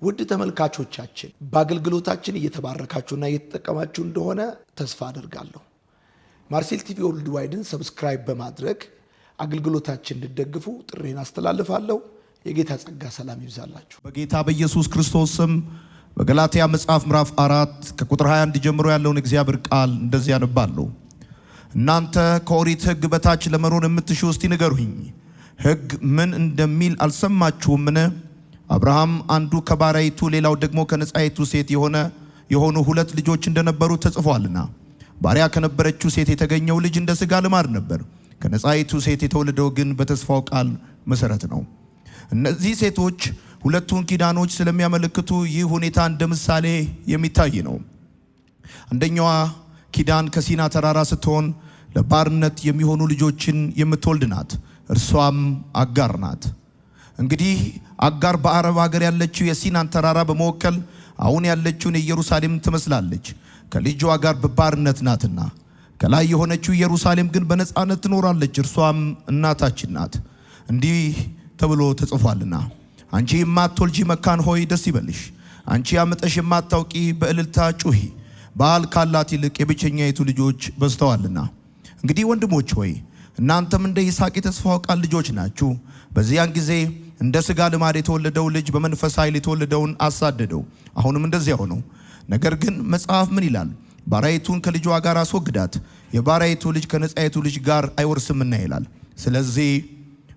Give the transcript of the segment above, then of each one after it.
ውድ ተመልካቾቻችን በአገልግሎታችን እየተባረካችሁና እየተጠቀማችሁ እንደሆነ ተስፋ አደርጋለሁ። ማርሴል ቲቪ ወርልድ ዋይድን ሰብስክራይብ በማድረግ አገልግሎታችን እንድትደግፉ ጥሬን አስተላልፋለሁ። የጌታ ጸጋ ሰላም ይብዛላችሁ። በጌታ በኢየሱስ ክርስቶስ ስም በገላትያ መጽሐፍ ምዕራፍ 4 ከቁጥር 21 ጀምሮ ያለውን እግዚአብሔር ቃል እንደዚህ ያነባለሁ። እናንተ ከኦሪት ሕግ በታች ለመኖር የምትሹ እስቲ ንገሩኝ፣ ሕግ ምን እንደሚል አልሰማችሁምን? አብርሃም አንዱ ከባሪያይቱ ሌላው ደግሞ ከነጻይቱ ሴት የሆኑ ሁለት ልጆች እንደነበሩ ተጽፏልና፣ ባሪያ ከነበረችው ሴት የተገኘው ልጅ እንደ ሥጋ ልማድ ነበር፣ ከነጻይቱ ሴት የተወለደው ግን በተስፋው ቃል መሰረት ነው። እነዚህ ሴቶች ሁለቱን ኪዳኖች ስለሚያመለክቱ ይህ ሁኔታ እንደ ምሳሌ የሚታይ ነው። አንደኛዋ ኪዳን ከሲና ተራራ ስትሆን ለባርነት የሚሆኑ ልጆችን የምትወልድ ናት። እርሷም አጋር ናት። እንግዲህ አጋር በአረብ ሀገር ያለችው የሲናን ተራራ በመወከል አሁን ያለችውን ኢየሩሳሌም ትመስላለች። ከልጇ ጋር በባርነት ናትና፣ ከላይ የሆነችው ኢየሩሳሌም ግን በነፃነት ትኖራለች። እርሷም እናታችን ናት። እንዲህ ተብሎ ተጽፏልና፣ አንቺ የማትወልጂ መካን ሆይ ደስ ይበልሽ፣ አንቺ ያመጠሽ የማታውቂ በእልልታ ጩሂ፣ ባል ካላት ይልቅ የብቸኛይቱ ልጆች በዝተዋልና። እንግዲህ ወንድሞች ሆይ እናንተም እንደ ይስሐቅ የተስፋው ቃል ልጆች ናችሁ። በዚያን ጊዜ እንደ ሥጋ ልማድ የተወለደው ልጅ በመንፈስ ኃይል የተወለደውን አሳደደው። አሁንም እንደዚያ ሆነው። ነገር ግን መጽሐፍ ምን ይላል? ባሪያይቱን ከልጇ ጋር አስወግዳት፣ የባሪያይቱ ልጅ ከነጻይቱ ልጅ ጋር አይወርስምና ይላል። ስለዚህ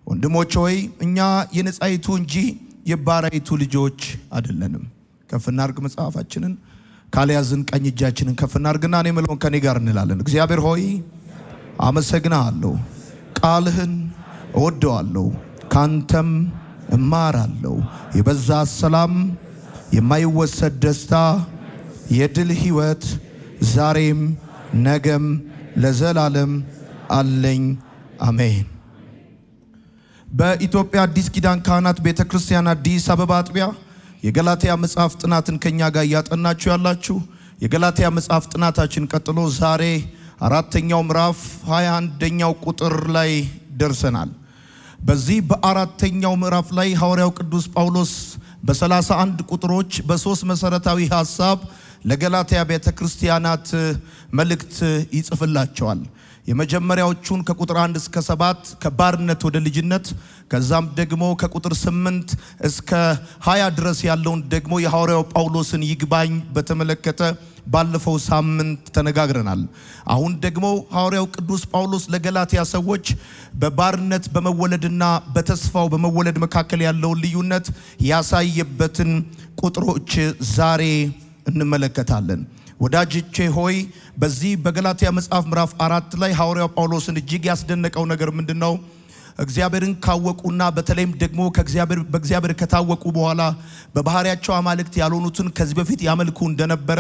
ወንድሞች ሆይ እኛ የነጻይቱ እንጂ የባሪያይቱ ልጆች አይደለንም። ከፍ እናድርግ መጽሐፋችንን። ካልያዝን ቀኝ እጃችንን ከፍ እናድርግና እኔ የምለውን ከኔ ጋር እንላለን። እግዚአብሔር ሆይ አመሰግናለሁ፣ ቃልህን እወደዋለሁ፣ ካንተም እማራለሁ። የበዛ ሰላም፣ የማይወሰድ ደስታ፣ የድል ሕይወት ዛሬም ነገም ለዘላለም አለኝ። አሜን። በኢትዮጵያ አዲስ ኪዳን ካህናት ቤተክርስቲያን አዲስ አበባ አጥቢያ የገላትያ መጽሐፍ ጥናትን ከኛ ጋር እያጠናችሁ ያላችሁ የገላትያ መጽሐፍ ጥናታችን ቀጥሎ ዛሬ አራተኛው ምዕራፍ 21ኛው ቁጥር ላይ ደርሰናል። በዚህ በአራተኛው ምዕራፍ ላይ ሐዋርያው ቅዱስ ጳውሎስ በ31 ቁጥሮች በሶስት መሰረታዊ ሐሳብ ለገላትያ ቤተክርስቲያናት መልእክት ይጽፍላቸዋል። የመጀመሪያዎቹን ከቁጥር 1 እስከ 7 ከባርነት ወደ ልጅነት፣ ከዛም ደግሞ ከቁጥር 8 እስከ 20 ድረስ ያለውን ደግሞ የሐዋርያው ጳውሎስን ይግባኝ በተመለከተ ባለፈው ሳምንት ተነጋግረናል። አሁን ደግሞ ሐዋርያው ቅዱስ ጳውሎስ ለገላትያ ሰዎች በባርነት በመወለድና በተስፋው በመወለድ መካከል ያለውን ልዩነት ያሳየበትን ቁጥሮች ዛሬ እንመለከታለን። ወዳጆቼ ሆይ በዚህ በገላትያ መጽሐፍ ምዕራፍ 4 ላይ ሐዋርያው ጳውሎስን እጅግ ያስደነቀው ነገር ምንድነው? እግዚአብሔርን ካወቁና በተለይም ደግሞ በእግዚአብሔር ከታወቁ በኋላ በባህሪያቸው አማልክት ያልሆኑትን ከዚህ በፊት ያመልኩ እንደነበረ፣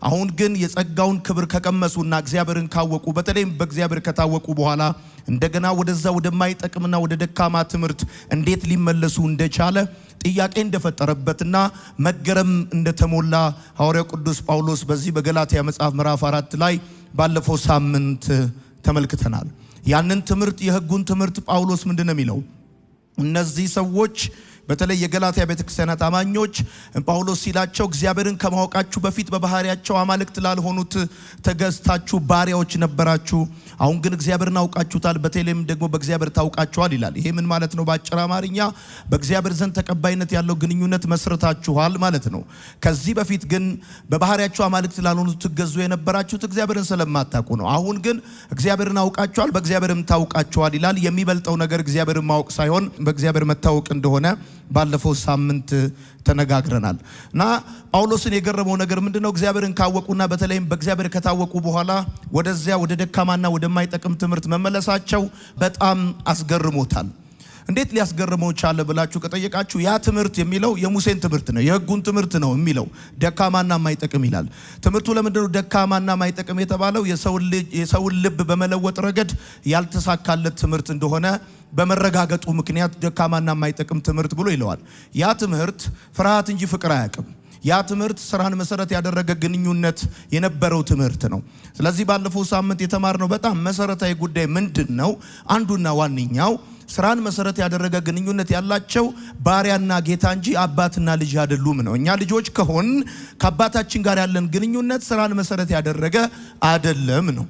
አሁን ግን የጸጋውን ክብር ከቀመሱና እግዚአብሔርን ካወቁ በተለይም በእግዚአብሔር ከታወቁ በኋላ እንደገና ወደዛ ወደማይጠቅምና ወደ ደካማ ትምህርት እንዴት ሊመለሱ እንደቻለ ጥያቄ እንደፈጠረበትና መገረም እንደተሞላ ሐዋርያው ቅዱስ ጳውሎስ በዚህ በገላትያ መጽሐፍ ምዕራፍ 4 ላይ ባለፈው ሳምንት ተመልክተናል። ያንን ትምህርት የሕጉን ትምህርት ጳውሎስ ምንድነው የሚለው? እነዚህ ሰዎች በተለይ የገላትያ ቤተክርስቲያናት አማኞች ጳውሎስ ሲላቸው እግዚአብሔርን ከማወቃችሁ በፊት በባህሪያቸው አማልክት ላልሆኑት ተገዝታችሁ ባሪያዎች ነበራችሁ። አሁን ግን እግዚአብሔርን አውቃችሁታል፣ በተለይም ደግሞ በእግዚአብሔር ታውቃችኋል ይላል። ይሄ ምን ማለት ነው? በአጭር አማርኛ በእግዚአብሔር ዘንድ ተቀባይነት ያለው ግንኙነት መስርታችኋል ማለት ነው። ከዚህ በፊት ግን በባህሪያቸው አማልክት ላልሆኑት ትገዙ የነበራችሁት እግዚአብሔርን ስለማታውቁ ነው። አሁን ግን እግዚአብሔርን አውቃችኋል፣ በእግዚአብሔርም ታውቃችኋል ይላል። የሚበልጠው ነገር እግዚአብሔርን ማወቅ ሳይሆን በእግዚአብሔር መታወቅ እንደሆነ ባለፈው ሳምንት ተነጋግረናል። እና ጳውሎስን የገረመው ነገር ምንድነው? እግዚአብሔርን ካወቁና በተለይም በእግዚአብሔር ከታወቁ በኋላ ወደዚያ ወደ ደካማና ወደማይጠቅም ትምህርት መመለሳቸው በጣም አስገርሞታል። እንዴት ሊያስገርመው ቻለ ብላችሁ ከጠየቃችሁ ያ ትምህርት የሚለው የሙሴን ትምህርት ነው፣ የሕጉን ትምህርት ነው የሚለው። ደካማና ማይጠቅም ይላል። ትምህርቱ ለምንድነው ደካማና ማይጠቅም የተባለው? የሰውን ልብ በመለወጥ ረገድ ያልተሳካለት ትምህርት እንደሆነ በመረጋገጡ ምክንያት ደካማና ማይጠቅም ትምህርት ብሎ ይለዋል። ያ ትምህርት ፍርሃት እንጂ ፍቅር አያውቅም። ያ ትምህርት ስራን መሰረት ያደረገ ግንኙነት የነበረው ትምህርት ነው። ስለዚህ ባለፈው ሳምንት የተማርነው በጣም መሰረታዊ ጉዳይ ምንድነው? አንዱና ዋነኛው ስራን መሰረት ያደረገ ግንኙነት ያላቸው ባሪያና ጌታ እንጂ አባትና ልጅ አይደሉም ነው። እኛ ልጆች ከሆን ከአባታችን ጋር ያለን ግንኙነት ስራን መሰረት ያደረገ አይደለም ነው።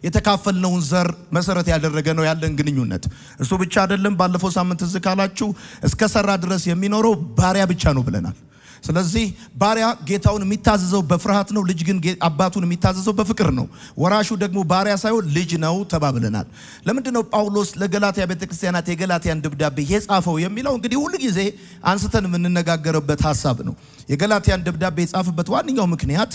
የተካፈልነውን ዘር መሰረት ያደረገ ነው ያለን ግንኙነት። እሱ ብቻ አይደለም። ባለፈው ሳምንት እዚህ ካላችሁ እስከ ሰራ ድረስ የሚኖረው ባሪያ ብቻ ነው ብለናል። ስለዚህ ባሪያ ጌታውን የሚታዘዘው በፍርሃት ነው። ልጅ ግን አባቱን የሚታዘዘው በፍቅር ነው። ወራሹ ደግሞ ባሪያ ሳይሆን ልጅ ነው ተባብለናል። ለምንድነው ጳውሎስ ለገላትያ ቤተክርስቲያናት የገላትያን ደብዳቤ የጻፈው የሚለው እንግዲህ ሁሉ ጊዜ አንስተን የምንነጋገርበት ሐሳብ ነው። የገላትያን ደብዳቤ የጻፈበት ዋነኛው ምክንያት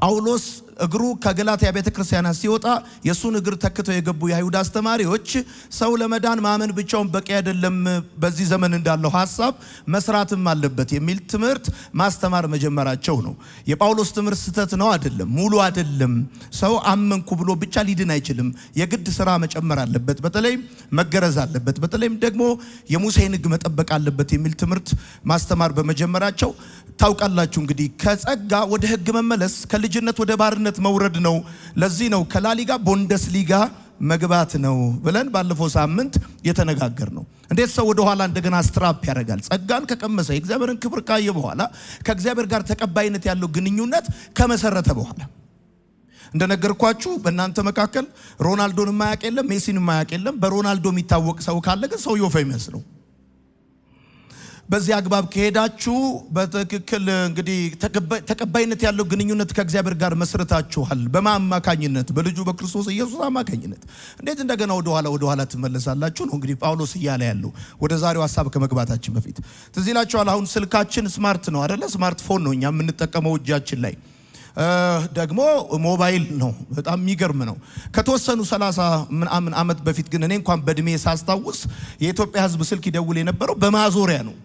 ጳውሎስ እግሩ ከገላትያ ቤተክርስቲያናት ሲወጣ የሱን እግር ተክተው የገቡ የአይሁድ አስተማሪዎች ሰው ለመዳን ማመን ብቻውን በቂ አይደለም፣ በዚህ ዘመን እንዳለው ሐሳብ መስራትም አለበት የሚል ትምህርት ማስተማር መጀመራቸው ነው። የጳውሎስ ትምህርት ስህተት ነው አይደለም፣ ሙሉ አይደለም። ሰው አመንኩ ብሎ ብቻ ሊድን አይችልም። የግድ ስራ መጨመር አለበት፣ በተለይም መገረዝ አለበት፣ በተለይም ደግሞ የሙሴን ሕግ መጠበቅ አለበት የሚል ትምህርት ማስተማር በመጀመራቸው ታውቃላችሁ እንግዲህ ከጸጋ ወደ ሕግ መመለስ ከልጅነት ወደ ባርነት መውረድ ነው። ለዚህ ነው ከላሊጋ ቡንደስሊጋ መግባት ነው ብለን ባለፈው ሳምንት የተነጋገር ነው። እንዴት ሰው ወደ ኋላ እንደገና ስትራፕ ያደርጋል? ጸጋን ከቀመሰ የእግዚአብሔርን ክብር ካየ በኋላ ከእግዚአብሔር ጋር ተቀባይነት ያለው ግንኙነት ከመሰረተ በኋላ እንደነገርኳችሁ በእናንተ መካከል ሮናልዶን የማያውቅ የለም፣ ሜሲን የማያውቅ የለም። በሮናልዶ የሚታወቅ ሰው ካለ ግን ሰውየው ፌመስ ነው። በዚህ አግባብ ከሄዳችሁ በትክክል እንግዲህ ተቀባይነት ያለው ግንኙነት ከእግዚአብሔር ጋር መስርታችኋል። በማማካኝነት በልጁ በክርስቶስ ኢየሱስ አማካኝነት እንዴት እንደገና ወደ ኋላ ትመለሳላችሁ ነው እንግዲህ ጳውሎስ እያለ ያለው። ወደ ዛሬው ሐሳብ ከመግባታችን በፊት ትዝ ይላችኋል፣ አሁን ስልካችን ስማርት ነው አይደለ? ስማርትፎን ነው እኛ የምንጠቀመው እጃችን ላይ ደግሞ ሞባይል ነው። በጣም የሚገርም ነው። ከተወሰኑ 30 ምናምን ዓመት በፊት ግን እኔ እንኳን በእድሜ ሳስታውስ የኢትዮጵያ ሕዝብ ስልክ ይደውል የነበረው በማዞሪያ ነው።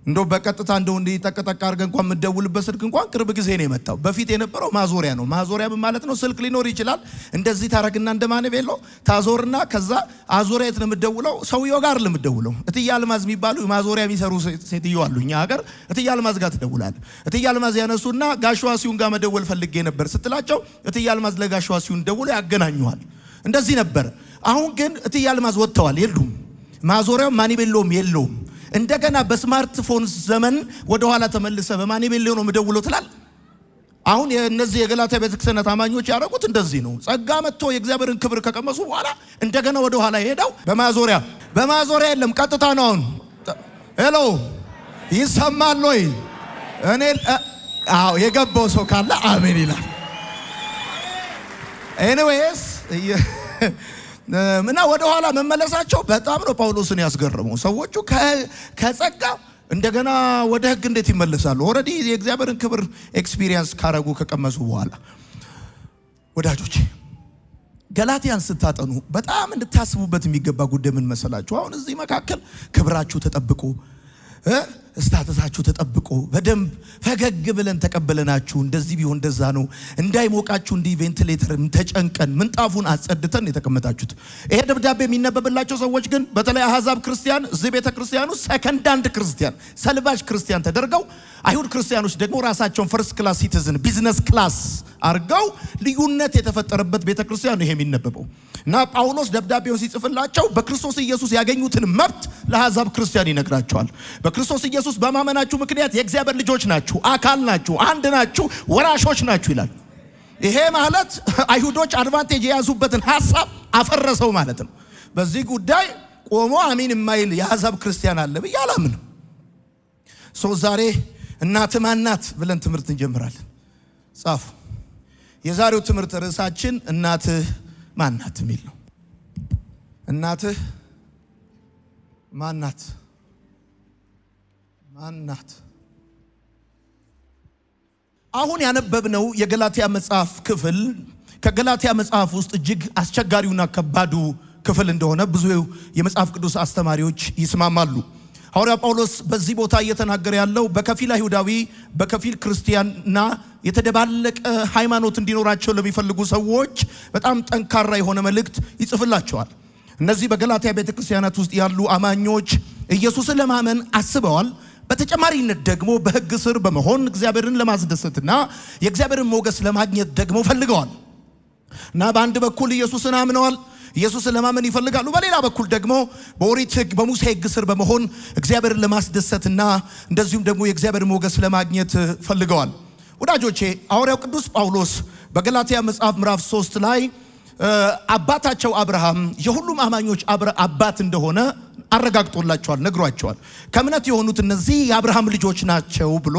እንደው በቀጥታ እንደው እንዲህ ጠቅጠቅ አድርገን እንኳን የምትደውልበት ስልክ እንኳን ቅርብ ጊዜ ነው የመጣው። በፊት የነበረው ማዞሪያ ነው። ማዞሪያ ምን ማለት ነው? ስልክ ሊኖር ይችላል። እንደዚህ ታረግና እንደማነቤሎ ታዞርና ከዛ አዞሪያ የት ነው የምትደውለው? ሰውየው ጋር ለምትደውለው። እትዬ አልማዝ የሚባሉ ማዞሪያ የሚሰሩ ሴትዮ አሉ እኛ ሀገር። እትዬ አልማዝ ጋር ትደውላለህ። እትዬ አልማዝ ያነሱና ጋሽዋ ሲሁን ጋር መደወል ፈልጌ ነበር ስትላቸው እትዬ አልማዝ ለጋሽዋ ሲሁን ደውለው ያገናኙዋል። እንደዚህ ነበር። አሁን ግን እትዬ አልማዝ ወጥተዋል፣ የሉም። ማዞሪያው ማኒቤሎም የለውም። እንደገና በስማርትፎን ዘመን ወደ ኋላ ተመልሰ በማኒቤሎ ነው የምደውለው ትላል። አሁን የነዚህ የገላትያ ቤተክርስቲያን አማኞች ያደረጉት እንደዚህ ነው። ጸጋ መጥቶ የእግዚአብሔርን ክብር ከቀመሱ በኋላ እንደገና ወደ ኋላ ሄደው በማዞሪያ የለም፣ ቀጥታ ነው። አሁን ሄሎ ይሰማል ወይ? እኔ የገባው ሰው ካለ አሜን ይላል። ኤኒዌይስ እና ወደ ኋላ መመለሳቸው በጣም ነው ጳውሎስን ያስገረመው። ሰዎቹ ከጸጋ እንደገና ወደ ሕግ እንዴት ይመለሳሉ? ኦልሬዲ የእግዚአብሔርን ክብር ኤክስፒሪየንስ ካረጉ ከቀመሱ በኋላ ወዳጆቼ ገላትያን ስታጠኑ በጣም እንድታስቡበት የሚገባ ጉዳይ ምን መሰላችሁ? አሁን እዚህ መካከል ክብራችሁ ተጠብቆ ስታተሳችሁ ተጠብቆ በደንብ ፈገግ ብለን ተቀበለናችሁ። እንደዚህ ቢሆን እንደዛ ነው እንዳይሞቃችሁ እንዲህ ቬንቲሌተር ተጨንቀን ምንጣፉን አጸድተን የተቀመጣችሁት። ይሄ ደብዳቤ የሚነበብላቸው ሰዎች ግን በተለይ አሕዛብ ክርስቲያን እዚህ ቤተ ክርስቲያኑ ሰከንዳንድ ክርስቲያን ሰልባጅ ክርስቲያን ተደርገው አይሁድ ክርስቲያኖች ደግሞ ራሳቸውን ፈርስት ክላስ ሲቲዝን ቢዝነስ ክላስ አርገው ልዩነት የተፈጠረበት ቤተ ክርስቲያን ነው ይሄ የሚነበበው። እና ጳውሎስ ደብዳቤውን ሲጽፍላቸው በክርስቶስ ኢየሱስ ያገኙትን መብት ለአሕዛብ ክርስቲያን ይነግራቸዋል። በክርስቶስ ኢየሱስ በማመናችሁ ምክንያት የእግዚአብሔር ልጆች ናችሁ፣ አካል ናችሁ፣ አንድ ናችሁ፣ ወራሾች ናችሁ ይላል። ይሄ ማለት አይሁዶች አድቫንቴጅ የያዙበትን ሐሳብ አፈረሰው ማለት ነው። በዚህ ጉዳይ ቆሞ አሚን የማይል የአሕዛብ ክርስቲያን አለ ብዬ አላምንም። ዛሬ እናት ማናት ብለን ትምህርት እንጀምራለን። ጻፉ። የዛሬው ትምህርት ርዕሳችን እናትህ ማናት የሚል ነው። እናትህ ማናት? አሁን ያነበብነው የገላትያ መጽሐፍ ክፍል ከገላትያ መጽሐፍ ውስጥ እጅግ አስቸጋሪውና ከባዱ ክፍል እንደሆነ ብዙ የመጽሐፍ ቅዱስ አስተማሪዎች ይስማማሉ። ሐዋርያ ጳውሎስ በዚህ ቦታ እየተናገረ ያለው በከፊል አይሁዳዊ በከፊል ክርስቲያንና የተደባለቀ ሃይማኖት እንዲኖራቸው ለሚፈልጉ ሰዎች በጣም ጠንካራ የሆነ መልእክት ይጽፍላቸዋል። እነዚህ በገላትያ ቤተክርስቲያናት ውስጥ ያሉ አማኞች ኢየሱስን ለማመን አስበዋል። በተጨማሪነት ደግሞ በሕግ ስር በመሆን እግዚአብሔርን ለማስደሰትና የእግዚአብሔርን ሞገስ ለማግኘት ደግሞ ፈልገዋል እና በአንድ በኩል ኢየሱስን አምነዋል፣ ኢየሱስን ለማመን ይፈልጋሉ። በሌላ በኩል ደግሞ በኦሪት ሕግ በሙሴ ሕግ ስር በመሆን እግዚአብሔርን ለማስደሰትና እንደዚሁም ደግሞ የእግዚአብሔር ሞገስ ለማግኘት ፈልገዋል። ወዳጆቼ ሐዋርያው ቅዱስ ጳውሎስ በገላትያ መጽሐፍ ምዕራፍ 3 ላይ አባታቸው አብርሃም የሁሉም አማኞች አባት እንደሆነ አረጋግጦላቸዋል፣ ነግሯቸዋል። ከእምነት የሆኑት እነዚህ የአብርሃም ልጆች ናቸው ብሎ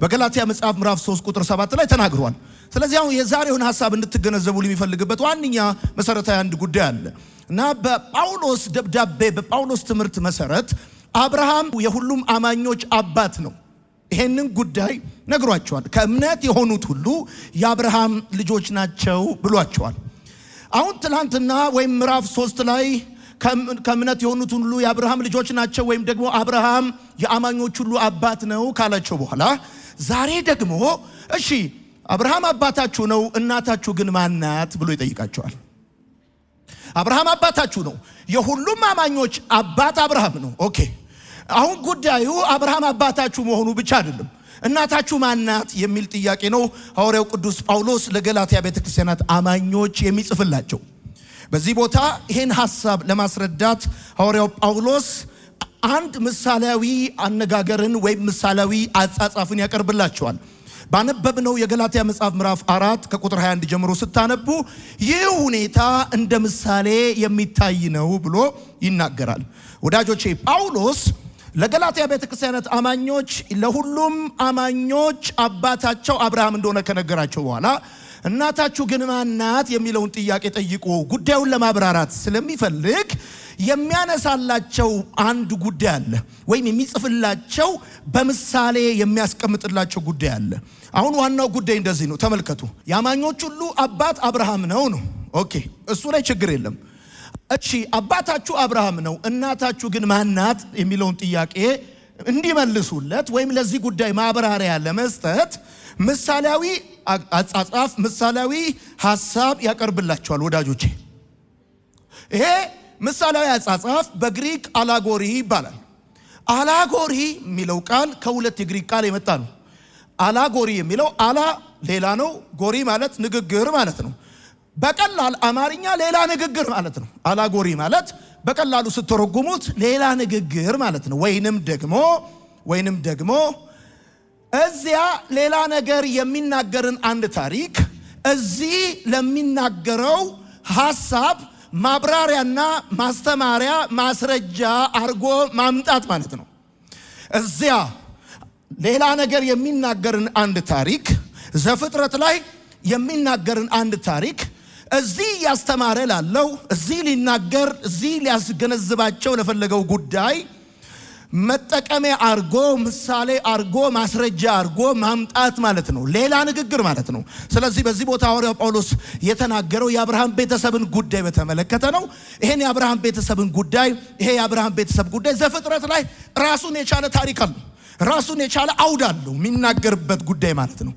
በገላትያ መጽሐፍ ምዕራፍ 3 ቁጥር 7 ላይ ተናግሯል። ስለዚህ አሁን የዛሬውን ሐሳብ እንድትገነዘቡ የሚፈልግበት ዋንኛ መሰረታዊ አንድ ጉዳይ አለ እና በጳውሎስ ደብዳቤ በጳውሎስ ትምህርት መሰረት አብርሃም የሁሉም አማኞች አባት ነው። ይሄንን ጉዳይ ነግሯቸዋል። ከእምነት የሆኑት ሁሉ የአብርሃም ልጆች ናቸው ብሏቸዋል። አሁን ትላንትና ወይም ምዕራፍ 3 ላይ ከእምነት የሆኑት ሁሉ የአብርሃም ልጆች ናቸው ወይም ደግሞ አብርሃም የአማኞች ሁሉ አባት ነው ካላቸው በኋላ ዛሬ ደግሞ እሺ አብርሃም አባታችሁ ነው፣ እናታችሁ ግን ማናት ብሎ ይጠይቃቸዋል። አብርሃም አባታችሁ ነው፣ የሁሉም አማኞች አባት አብርሃም ነው። ኦኬ አሁን ጉዳዩ አብርሃም አባታችሁ መሆኑ ብቻ አይደለም፣ እናታችሁ ማናት የሚል ጥያቄ ነው ሐዋርያው ቅዱስ ጳውሎስ ለገላትያ ቤተክርስቲያናት አማኞች የሚጽፍላቸው። በዚህ ቦታ ይህን ሐሳብ ለማስረዳት ሐዋርያው ጳውሎስ አንድ ምሳሌያዊ አነጋገርን ወይም ምሳሌያዊ አጻጻፍን ያቀርብላቸዋል። ባነበብነው የገላትያ መጽሐፍ ምዕራፍ 4 ከቁጥር 21 ጀምሮ ስታነቡ ይህ ሁኔታ እንደ ምሳሌ የሚታይ ነው ብሎ ይናገራል። ወዳጆቼ ጳውሎስ ለገላትያ ቤተክርስቲያናት አማኞች ለሁሉም አማኞች አባታቸው አብርሃም እንደሆነ ከነገራቸው በኋላ እናታችሁ ግን ማናት የሚለውን ጥያቄ ጠይቆ ጉዳዩን ለማብራራት ስለሚፈልግ የሚያነሳላቸው አንድ ጉዳይ አለ፣ ወይም የሚጽፍላቸው በምሳሌ የሚያስቀምጥላቸው ጉዳይ አለ። አሁን ዋናው ጉዳይ እንደዚህ ነው፣ ተመልከቱ። የአማኞች ሁሉ አባት አብርሃም ነው። ኦኬ እሱ ላይ ችግር የለም። እሺ አባታችሁ አብርሃም ነው፣ እናታችሁ ግን ማናት የሚለውን ጥያቄ እንዲመልሱለት ወይም ለዚህ ጉዳይ ማብራሪያ ለመስጠት ምሳሌያዊ አጻጻፍ ምሳሌያዊ ሐሳብ ያቀርብላቸዋል። ወዳጆቼ ይሄ ምሳሌያዊ አጻጻፍ በግሪክ አላጎሪ ይባላል። አላጎሪ የሚለው ቃል ከሁለት የግሪክ ቃል የመጣ ነው። አላጎሪ የሚለው አላ ሌላ ነው፣ ጎሪ ማለት ንግግር ማለት ነው። በቀላል አማርኛ ሌላ ንግግር ማለት ነው። አላጎሪ ማለት በቀላሉ ስትተረጉሙት ሌላ ንግግር ማለት ነው። ወይንም ደግሞ እዚያ ሌላ ነገር የሚናገርን አንድ ታሪክ እዚህ ለሚናገረው ሐሳብ ማብራሪያና ማስተማሪያ ማስረጃ አርጎ ማምጣት ማለት ነው። እዚያ ሌላ ነገር የሚናገርን አንድ ታሪክ ዘፍጥረት ላይ የሚናገርን አንድ ታሪክ እዚህ ያስተማረ ላለው እዚህ ሊናገር እዚህ ሊያስገነዝባቸው ለፈለገው ጉዳይ መጠቀሚያ አርጎ ምሳሌ አርጎ ማስረጃ አርጎ ማምጣት ማለት ነው። ሌላ ንግግር ማለት ነው። ስለዚህ በዚህ ቦታ ሐዋርያው ጳውሎስ የተናገረው የአብርሃም ቤተሰብን ጉዳይ በተመለከተ ነው። ይሄን የአብርሃም ቤተሰብን ጉዳይ የአብርሃም ቤተሰብ ጉዳይ ዘፍጥረት ላይ ራሱን የቻለ ታሪክ አለው፣ ራሱን የቻለ አውድ አለው የሚናገርበት ጉዳይ ማለት ነው።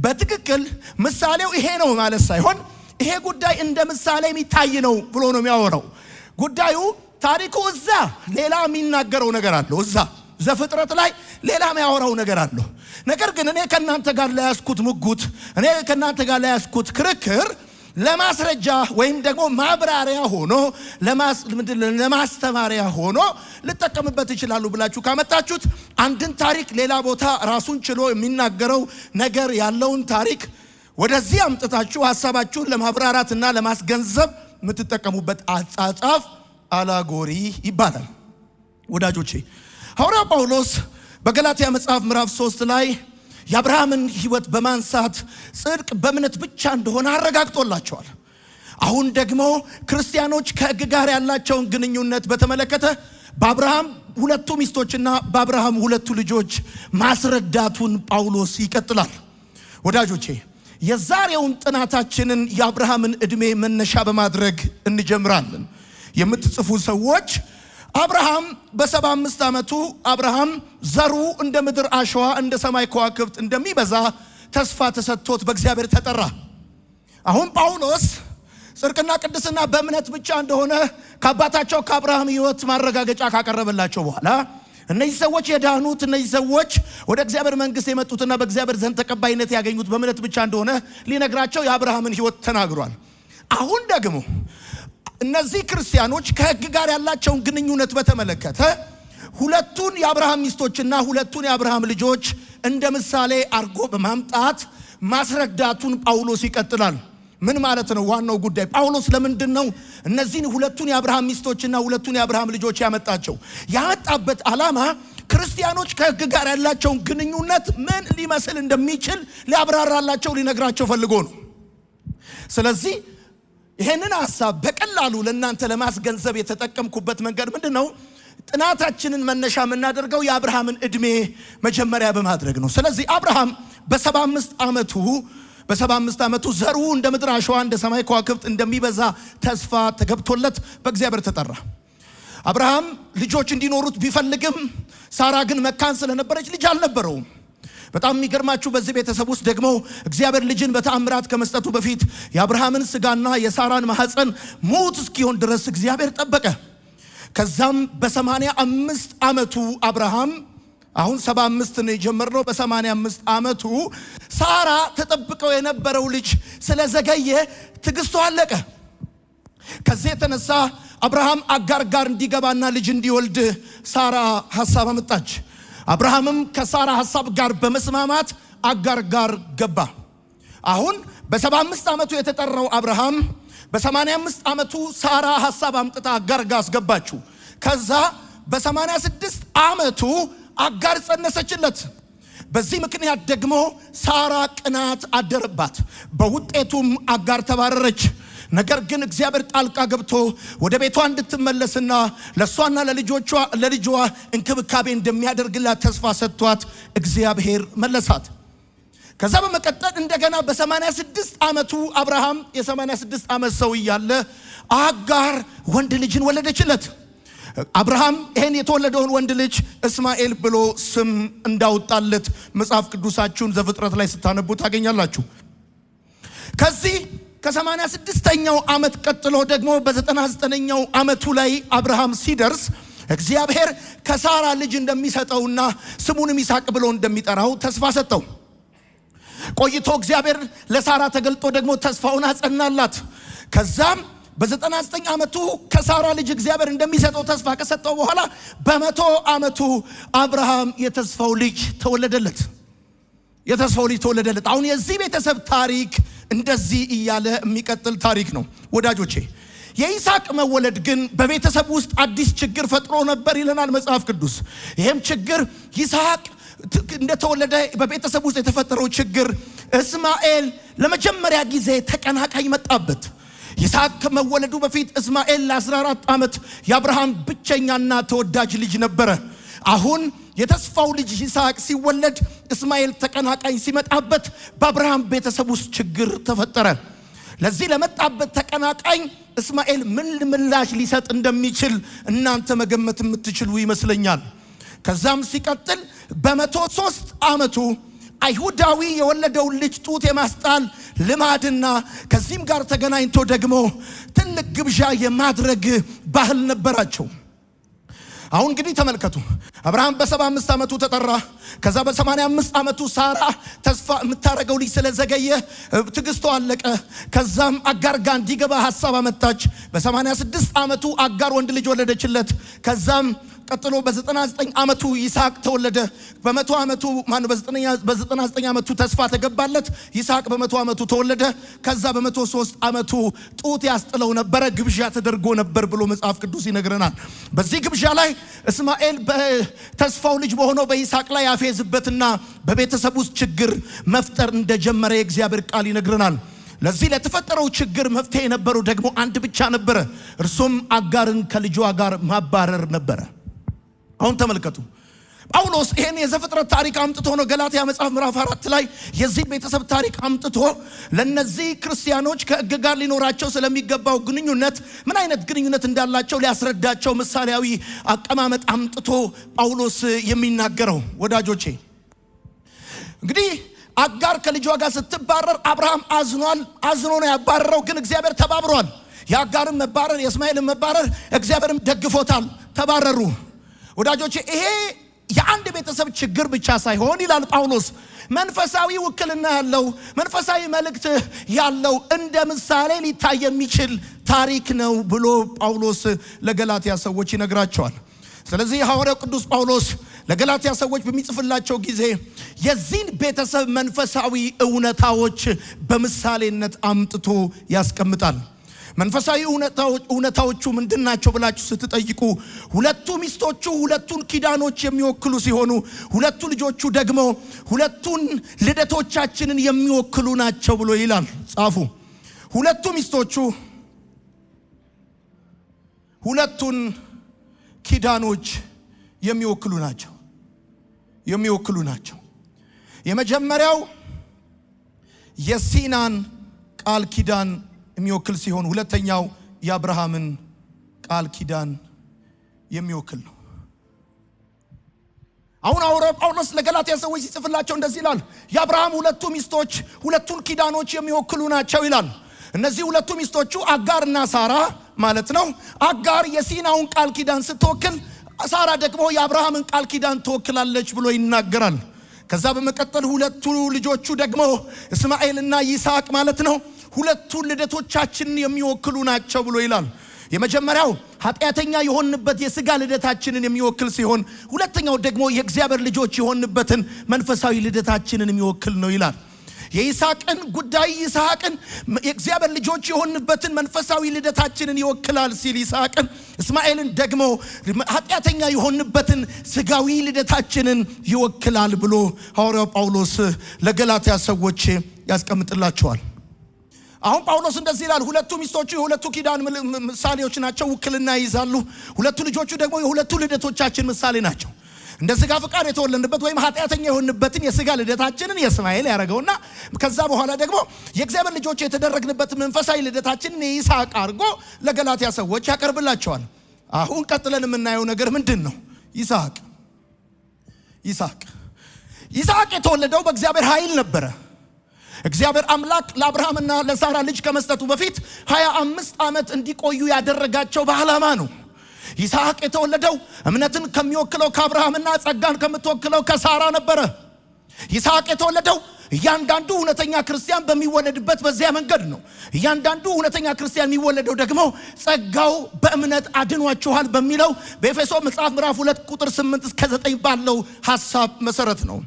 በትክክል ምሳሌው ይሄ ነው ማለት ሳይሆን ይሄ ጉዳይ እንደ ምሳሌ የሚታይ ነው ብሎ ነው የሚያወራው። ጉዳዩ ታሪኩ እዛ ሌላ የሚናገረው ነገር አለው፣ እዛ ዘፍጥረት ላይ ሌላ የሚያወራው ነገር አለው። ነገር ግን እኔ ከናንተ ጋር ለያስኩት ሙግት፣ እኔ ከናንተ ጋር ለያስኩት ክርክር ለማስረጃ ወይም ደግሞ ማብራሪያ ሆኖ ለማስተማሪያ ሆኖ ልጠቀምበት ይችላሉ ብላችሁ ካመጣችሁት አንድን ታሪክ ሌላ ቦታ ራሱን ችሎ የሚናገረው ነገር ያለውን ታሪክ ወደዚህ አምጥታችሁ ሐሳባችሁን ለማብራራትና ለማስገንዘብ የምትጠቀሙበት አጻጻፍ አላጎሪ ይባላል። ወዳጆቼ ሐዋርያው ጳውሎስ በገላትያ መጽሐፍ ምዕራፍ 3 ላይ የአብርሃምን ሕይወት በማንሳት ጽድቅ በእምነት ብቻ እንደሆነ አረጋግጦላቸዋል። አሁን ደግሞ ክርስቲያኖች ከሕግ ጋር ያላቸውን ግንኙነት በተመለከተ በአብርሃም ሁለቱ ሚስቶችና በአብርሃም ሁለቱ ልጆች ማስረዳቱን ጳውሎስ ይቀጥላል። ወዳጆቼ የዛሬውን ጥናታችንን የአብርሃምን ዕድሜ መነሻ በማድረግ እንጀምራለን። የምትጽፉ ሰዎች አብርሃም በ75 ዓመቱ አብርሃም ዘሩ እንደ ምድር አሸዋ እንደ ሰማይ ከዋክብት እንደሚበዛ ተስፋ ተሰጥቶት በእግዚአብሔር ተጠራ። አሁን ጳውሎስ ጽድቅና ቅድስና በእምነት ብቻ እንደሆነ ከአባታቸው ከአብርሃም ሕይወት ማረጋገጫ ካቀረበላቸው በኋላ እነዚህ ሰዎች የዳኑት እነዚህ ሰዎች ወደ እግዚአብሔር መንግሥት የመጡትና በእግዚአብሔር ዘንድ ተቀባይነት ያገኙት በእምነት ብቻ እንደሆነ ሊነግራቸው የአብርሃምን ሕይወት ተናግሯል። አሁን ደግሞ እነዚህ ክርስቲያኖች ከሕግ ጋር ያላቸውን ግንኙነት በተመለከተ ሁለቱን የአብርሃም ሚስቶችና ሁለቱን የአብርሃም ልጆች እንደ ምሳሌ አርጎ በማምጣት ማስረዳቱን ጳውሎስ ይቀጥላል። ምን ማለት ነው? ዋናው ጉዳይ ጳውሎስ ለምንድነው እነዚህን ሁለቱን የአብርሃም ሚስቶችና ሁለቱን የአብርሃም ልጆች ያመጣቸው? ያመጣበት ዓላማ ክርስቲያኖች ከሕግ ጋር ያላቸውን ግንኙነት ምን ሊመስል እንደሚችል ሊያብራራላቸው ሊነግራቸው ፈልጎ ነው። ስለዚህ ይሄንን ሐሳብ በቀላሉ ለእናንተ ለማስገንዘብ የተጠቀምኩበት መንገድ ምንድነው? ጥናታችንን መነሻ የምናደርገው የአብርሃምን ዕድሜ መጀመሪያ በማድረግ ነው። ስለዚህ አብርሃም በ75 ዓመቱ ዘሩ እንደ ምድር አሸዋ እንደ ሰማይ ከዋክብት እንደሚበዛ ተስፋ ተገብቶለት በእግዚአብሔር ተጠራ። አብርሃም ልጆች እንዲኖሩት ቢፈልግም ሳራ ግን መካን ስለነበረች ልጅ አልነበረውም። በጣም የሚገርማችሁ በዚህ ቤተሰብ ውስጥ ደግሞ እግዚአብሔር ልጅን በተአምራት ከመስጠቱ በፊት የአብርሃምን ስጋና የሳራን ማህፀን ሙት እስኪሆን ድረስ እግዚአብሔር ጠበቀ። ከዛም በ85 ዓመቱ አብርሃም አሁን 75 ነው የጀመረው። በ85 ዓመቱ ሳራ ተጠብቀው የነበረው ልጅ ስለዘገየ ትግስቱ አለቀ። ከዚህ የተነሳ አብርሃም አጋር ጋር እንዲገባና ልጅ እንዲወልድ ሳራ ሐሳብ አመጣች። አብርሃምም ከሳራ ሐሳብ ጋር በመስማማት አጋር ጋር ገባ። አሁን በ75 ዓመቱ የተጠራው አብርሃም በ85 ዓመቱ ሳራ ሐሳብ አምጥታ አጋር ጋር አስገባችው። ከዛ በ86 ዓመቱ አጋር ጸነሰችለት። በዚህ ምክንያት ደግሞ ሳራ ቅናት አደረባት። በውጤቱም አጋር ተባረረች። ነገር ግን እግዚአብሔር ጣልቃ ገብቶ ወደ ቤቷ እንድትመለስና ለሷና ለልጇ እንክብካቤ እንደሚያደርግላት ተስፋ ሰጥቷት እግዚአብሔር መለሳት። ከዛ በመቀጠል እንደገና በ86 ዓመቱ አብርሃም የ86 ዓመት ሰው እያለ አጋር ወንድ ልጅን ወለደችለት። አብርሃም ይሄን የተወለደውን ወንድ ልጅ እስማኤል ብሎ ስም እንዳወጣለት መጽሐፍ ቅዱሳችሁን ዘፍጥረት ላይ ስታነቡ ታገኛላችሁ። ከዚህ ከ86ኛው ዓመት ቀጥሎ ደግሞ በ99ኛው ዓመቱ ላይ አብርሃም ሲደርስ እግዚአብሔር ከሳራ ልጅ እንደሚሰጠውና ስሙንም ይስሐቅ ብሎ እንደሚጠራው ተስፋ ሰጠው። ቆይቶ እግዚአብሔር ለሳራ ተገልጦ ደግሞ ተስፋውን አጸናላት። ከዛም በ99 ዓመቱ ከሳራ ልጅ እግዚአብሔር እንደሚሰጠው ተስፋ ከሰጠው በኋላ በ100 ዓመቱ አብርሃም የተስፋው ልጅ ተወለደለት። አሁን የዚህ ቤተሰብ ታሪክ እንደዚህ እያለ የሚቀጥል ታሪክ ነው ወዳጆቼ። የይስሐቅ መወለድ ግን በቤተሰብ ውስጥ አዲስ ችግር ፈጥሮ ነበር ይለናል መጽሐፍ ቅዱስ። ይሄም ችግር ይስሐቅ እንደተወለደ በቤተሰብ ውስጥ የተፈጠረው ችግር እስማኤል ለመጀመሪያ ጊዜ ተቀናቃኝ መጣበት። ይስሐቅ ከመወለዱ በፊት እስማኤል ለ14 ዓመት የአብርሃም ብቸኛና ተወዳጅ ልጅ ነበረ። አሁን የተስፋው ልጅ ይስሐቅ ሲወለድ እስማኤል ተቀናቃኝ ሲመጣበት በአብርሃም ቤተሰብ ውስጥ ችግር ተፈጠረ። ለዚህ ለመጣበት ተቀናቃኝ እስማኤል ምን ምላሽ ሊሰጥ እንደሚችል እናንተ መገመት የምትችሉ ይመስለኛል። ከዛም ሲቀጥል በ103 ዓመቱ አይሁዳዊ የወለደውን ልጅ ጡት የማስጣል ልማድና ከዚህም ጋር ተገናኝቶ ደግሞ ትልቅ ግብዣ የማድረግ ባህል ነበራቸው። አሁን እንግዲህ ተመልከቱ። አብርሃም በ75 ዓመቱ ተጠራ። ከዛ በ85 ዓመቱ ሳራ ተስፋ የምታረገው ልጅ ስለዘገየ ትግስቱ አለቀ። ከዛም አጋር ጋር እንዲገባ ሐሳብ አመጣች። በ86 ዓመቱ አጋር ወንድ ልጅ ወለደችለት። ከዛም ቀጥሎ በ99 ዓመቱ ይስሐቅ ተወለደ። በ100 ዓመቱ በ99 ዓመቱ ተስፋ ተገባለት። ይስሐቅ በ100 ዓመቱ ተወለደ። ከዛ በ103 ዓመቱ ጡት ያስጥለው ነበረ፣ ግብዣ ተደርጎ ነበር ብሎ መጽሐፍ ቅዱስ ይነግረናል። በዚህ ግብዣ ላይ እስማኤል በተስፋው ልጅ በሆነው በይስሐቅ ላይ ያፌዝበትና በቤተሰብ ውስጥ ችግር መፍጠር እንደጀመረ የእግዚአብሔር ቃል ይነግረናል። ለዚህ ለተፈጠረው ችግር መፍትሄ የነበረው ደግሞ አንድ ብቻ ነበረ። እርሱም አጋርን ከልጇ ጋር ማባረር ነበረ። አሁን ተመልከቱ። ጳውሎስ ይሄን የዘፍጥረት ታሪክ አምጥቶ ነው ገላትያ መጽሐፍ ምዕራፍ 4 ላይ የዚህ ቤተሰብ ታሪክ አምጥቶ ለነዚህ ክርስቲያኖች ከሕግ ጋር ሊኖራቸው ስለሚገባው ግንኙነት ምን አይነት ግንኙነት እንዳላቸው ሊያስረዳቸው ምሳሌያዊ አቀማመጥ አምጥቶ ጳውሎስ የሚናገረው ወዳጆቼ። እንግዲህ አጋር ከልጇ ጋር ስትባረር አብርሃም አዝኖ ነው ያባረረው። ግን እግዚአብሔር ተባብሯል። የአጋርም መባረር የእስማኤልም መባረር እግዚአብሔርም ደግፎታል። ተባረሩ ወዳጆቼ። ይሄ የአንድ ቤተሰብ ችግር ብቻ ሳይሆን ይላል ጳውሎስ መንፈሳዊ ውክልና ያለው መንፈሳዊ መልእክት ያለው እንደ ምሳሌ ሊታይ የሚችል ታሪክ ነው ብሎ ጳውሎስ ለገላትያ ሰዎች ይነግራቸዋል። ስለዚህ ሐዋርያው ቅዱስ ጳውሎስ ለገላትያ ሰዎች በሚጽፍላቸው ጊዜ የዚህን ቤተሰብ መንፈሳዊ እውነታዎች በምሳሌነት አምጥቶ ያስቀምጣል። መንፈሳዊ እውነታዎቹ ምንድናቸው ብላችሁ ስትጠይቁ ሁለቱ ሚስቶቹ ሁለቱን ኪዳኖች የሚወክሉ ሲሆኑ ሁለቱ ልጆቹ ደግሞ ሁለቱን ልደቶቻችንን የሚወክሉ ናቸው ብሎ ይላል። ጻፉ። ሁለቱ ሚስቶቹ ሁለቱን ኪዳኖች የሚወክሉ ናቸው። የመጀመሪያው የሲናን ቃል ኪዳን የሚወክል ሲሆን ሁለተኛው የአብርሃምን ቃል ኪዳን የሚወክል ነው። አሁን ሐዋርያው ጳውሎስ ለገላትያ ሰዎች ሲጽፍላቸው እንደዚህ ይላል። የአብርሃም ሁለቱ ሚስቶች ሁለቱን ኪዳኖች የሚወክሉ ናቸው ይላል። እነዚህ ሁለቱ ሚስቶቹ አጋርና ሳራ ማለት ነው። አጋር የሲናውን ቃል ኪዳን ስትወክል፣ ሳራ ደግሞ የአብርሃምን ቃል ኪዳን ትወክላለች ብሎ ይናገራል። ከዛ በመቀጠል ሁለቱ ልጆቹ ደግሞ እስማኤልና ይስሐቅ ማለት ነው ሁለቱን ልደቶቻችንን የሚወክሉ ናቸው ብሎ ይላል። የመጀመሪያው ኃጢአተኛ የሆንበት የሥጋ ልደታችንን የሚወክል ሲሆን ሁለተኛው ደግሞ የእግዚአብሔር ልጆች የሆንበትን መንፈሳዊ ልደታችንን የሚወክል ነው ይላል። የይስሐቅን ጉዳይ ይስሐቅን የእግዚአብሔር ልጆች የሆንበትን መንፈሳዊ ልደታችንን ይወክላል ሲል ይስሐቅን፣ እስማኤልን ደግሞ ኃጢአተኛ የሆንበትን ሥጋዊ ልደታችንን ይወክላል ብሎ ሐዋርያው ጳውሎስ ለገላትያ ሰዎች ያስቀምጥላቸዋል። አሁን ጳውሎስ እንደዚህ ይላል። ሁለቱ ሚስቶቹ የሁለቱ ኪዳን ምሳሌዎች ናቸው፣ ውክልና ይይዛሉ። ሁለቱ ልጆቹ ደግሞ የሁለቱ ልደቶቻችን ምሳሌ ናቸው። እንደ ሥጋ ፍቃድ የተወለድንበት ወይም ኃጢአተኛ የሆንበትን የሥጋ ልደታችንን የእስማኤል ያደረገውና ከዛ በኋላ ደግሞ የእግዚአብሔር ልጆች የተደረግንበትን መንፈሳዊ ልደታችንን የይስሐቅ አድርጎ ለገላትያ ሰዎች ያቀርብላቸዋል። አሁን ቀጥለን የምናየው ነገር ምንድን ነው? ይስሐቅ የተወለደው በእግዚአብሔር ኃይል ነበረ። እግዚአብሔር አምላክ ለአብርሃምና ለሳራ ልጅ ከመስጠቱ በፊት 25 ዓመት እንዲቆዩ ያደረጋቸው በዓላማ ነው። ይስሐቅ የተወለደው እምነትን ከሚወክለው ከአብርሃምና ጸጋን ከምትወክለው ከሳራ ነበረ። ይስሐቅ የተወለደው እያንዳንዱ እውነተኛ ክርስቲያን በሚወለድበት በዚያ መንገድ ነው። እያንዳንዱ እውነተኛ ክርስቲያን የሚወለደው ደግሞ ጸጋው በእምነት አድኗችኋል በሚለው በኤፌሶ መጽሐፍ ምዕራፍ 2 ቁጥር 8 እስከ 9 ባለው ሐሳብ መሰረት ነው።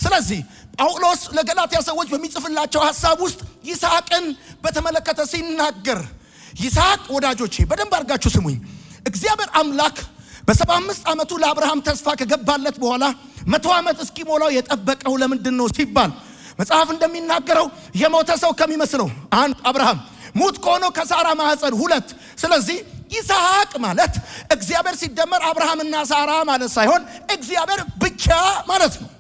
ስለዚህ ጳውሎስ ለገላትያ ሰዎች በሚጽፍላቸው ሐሳብ ውስጥ ይስሐቅን በተመለከተ ሲናገር፣ ይስሐቅ ወዳጆቼ በደንብ አድርጋችሁ ስሙኝ። እግዚአብሔር አምላክ በ75 ዓመቱ ለአብርሃም ተስፋ ከገባለት በኋላ 100 ዓመት እስኪሞላው የጠበቀው ለምንድን ነው ሲባል መጽሐፍ እንደሚናገረው የሞተ ሰው ከሚመስለው አንድ አብርሃም፣ ሙት ከሆነው ከሳራ ማህፀን 2። ስለዚህ ይስሐቅ ማለት እግዚአብሔር ሲደመር አብርሃምና ሳራ ማለት ሳይሆን እግዚአብሔር ብቻ ማለት ነው።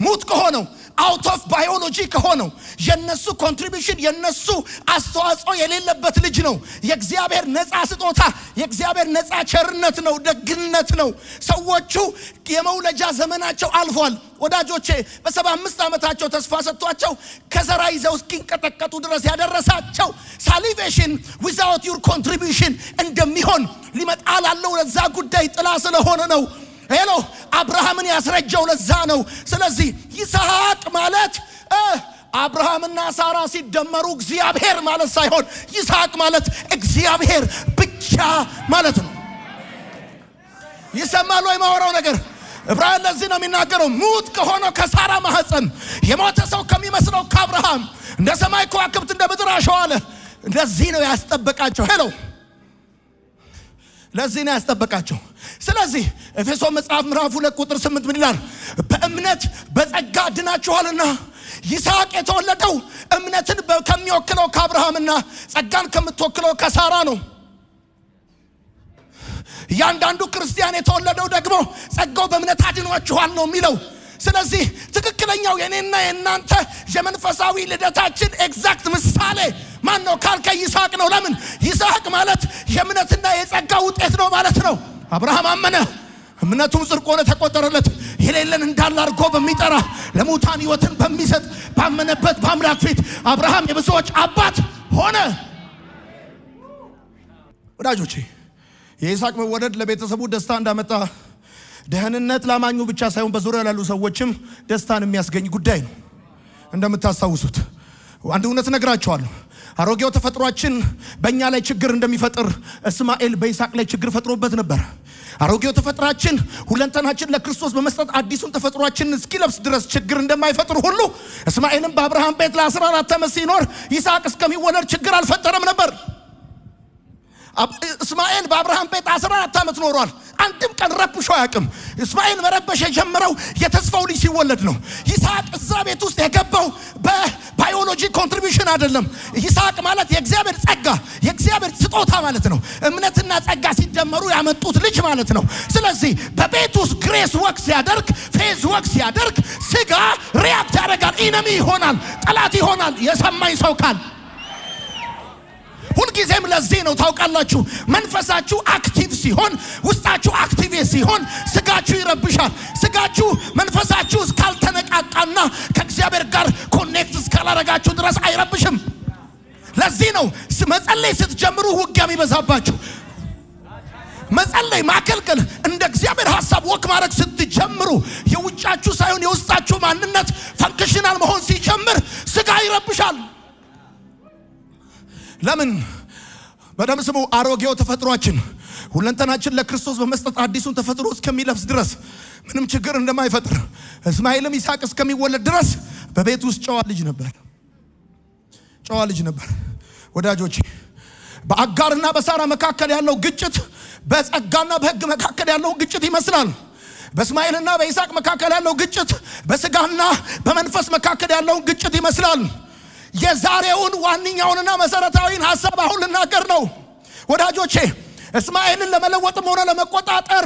ሙት ከሆነው አውት ኦፍ ባዮሎጂ ከሆነው የነሱ ኮንትሪቢዩሽን የነሱ አስተዋጽኦ የሌለበት ልጅ ነው። የእግዚአብሔር ነፃ ስጦታ፣ የእግዚአብሔር ነፃ ቸርነት ነው፣ ደግነት ነው። ሰዎቹ የመውለጃ ዘመናቸው አልፏል ወዳጆቼ። በ75 ዓመታቸው ተስፋ ሰጥቷቸው ከዘራ ይዘው እስኪንቀጠቀጡ ድረስ ያደረሳቸው ሳሊቬሽን ዊዛውት ዩር ኮንትሪቢዩሽን እንደሚሆን ሊመጣ ላለው ለዛ ጉዳይ ጥላ ስለሆነ ነው። ሄሎ አብርሃምን ያስረጀው ለዛ ነው። ስለዚህ ይስሐቅ ማለት አብርሃምና ሳራ ሲደመሩ እግዚአብሔር ማለት ሳይሆን ይስሐቅ ማለት እግዚአብሔር ብቻ ማለት ነው። ይሰማል ወይ ማወራው ነገር? ዕብራውያን ለዚህ ነው የሚናገረው ሙት ከሆነው ከሳራ ማህፀን የሞተ ሰው ከሚመስለው ከአብርሃም እንደ ሰማይ ከዋክብት እንደ ምድር አሸዋ አለ። ለዚህ ነው ያስጠበቃቸው። ሄሎ ለዚህ ነው ያስጠበቃቸው። ስለዚህ ኤፌሶን መጽሐፍ ምዕራፍ 2 ቁጥር 8 ምን ይላል? በእምነት በጸጋ ድናችኋልና። ይስሐቅ የተወለደው እምነትን ከሚወክለው ከአብርሃምና ጸጋን ከምትወክለው ከሳራ ነው። እያንዳንዱ ክርስቲያን የተወለደው ደግሞ ጸጋው በእምነት አድኗችኋል ነው የሚለው። ስለዚህ ትክክለኛው የኔና የናንተ የመንፈሳዊ ልደታችን ኤግዛክት ምሳሌ ማን ነው ካልከ ይስሐቅ ነው። ለምን? ይስሐቅ ማለት የእምነትና የጸጋ ውጤት ነው ማለት ነው። አብርሃም አመነ፣ እምነቱም ጽድቅ ሆነ ተቆጠረለት። የሌለን እንዳለ አድርጎ በሚጠራ ለሙታን ሕይወትን በሚሰጥ ባመነበት በአምላክ ፊት አብርሃም የብዙዎች አባት ሆነ። ወዳጆቼ የይስሐቅ መወለድ ለቤተሰቡ ደስታ እንዳመጣ ደህንነት ላማኙ ብቻ ሳይሆን በዙሪያ ላሉ ሰዎችም ደስታን የሚያስገኝ ጉዳይ ነው። እንደምታስታውሱት አንድ እውነት ነግራቸዋለሁ። አሮጌው ተፈጥሯችን በእኛ ላይ ችግር እንደሚፈጥር እስማኤል በይስሐቅ ላይ ችግር ፈጥሮበት ነበር። አሮጌው ተፈጥሯችን ሁለንተናችን ለክርስቶስ በመስጠት አዲሱን ተፈጥሯችን እስኪለብስ ድረስ ችግር እንደማይፈጥር ሁሉ እስማኤልም በአብርሃም ቤት ለ14 ዓመት ሲኖር ይስሐቅ እስከሚወለድ ችግር አልፈጠረም ነበር። እስማኤል በአብርሃም ቤት 14 ዓመት ኖሯል። አንድም ቀን ረብሾ አያውቅም። እስማኤል መረበሽ የጀመረው የተስፋው ልጅ ሲወለድ ነው። ይስሐቅ እዛ ቤት ውስጥ የገባው በባዮሎጂ ኮንትሪቢዩሽን አይደለም። ይስሐቅ ማለት የእግዚአብሔር ጸጋ፣ የእግዚአብሔር ስጦታ ማለት ነው። እምነትና ጸጋ ሲደመሩ ያመጡት ልጅ ማለት ነው። ስለዚህ በቤት ውስጥ ግሬስ ወክ ሲያደርግ፣ ፌዝ ወክ ሲያደርግ ስጋ ሪያክት ያደርጋል፣ ኢነሚ ይሆናል፣ ጠላት ይሆናል። የሰማኝ ሰው ካል ሁልጊዜም ለዚህ ነው ታውቃላችሁ፣ መንፈሳችሁ አክቲቭ ሲሆን፣ ውስጣችሁ አክቲቭ ሲሆን ስጋችሁ ይረብሻል። ስጋችሁ መንፈሳችሁ እስካልተነቃቃና ከእግዚአብሔር ጋር ኮኔክት እስካላረጋችሁ ድረስ አይረብሽም። ለዚህ ነው መጸለይ ስትጀምሩ ውጊያም ይበዛባችሁ። መጸለይ ማከልከል እንደ እግዚአብሔር ሐሳብ ወክ ማድረግ ስትጀምሩ የውጫችሁ ሳይሆን የውስጣችሁ ማንነት ፈንክሽናል መሆን ሲጀምር ስጋ ይረብሻል። ለምን? በደም ስሙ አሮጌው ተፈጥሯችን ሁለንተናችን ለክርስቶስ በመስጠት አዲሱን ተፈጥሮ እስከሚለብስ ድረስ ምንም ችግር እንደማይፈጥር እስማኤልም ይስሐቅ እስከሚወለድ ድረስ በቤት ውስጥ ጨዋ ልጅ ነበር። ወዳጆቼ በአጋርና በሳራ መካከል ያለው ግጭት በጸጋና በሕግ መካከል ያለው ግጭት ይመስላል። በእስማኤልና በይስሐቅ መካከል ያለው ግጭት በስጋና በመንፈስ መካከል ያለው ግጭት ይመስላል። የዛሬውን ዋንኛውንና መሰረታዊን ሐሳብ አሁን ልናገር ነው ወዳጆቼ። እስማኤልን ለመለወጥም ሆነ ለመቆጣጠር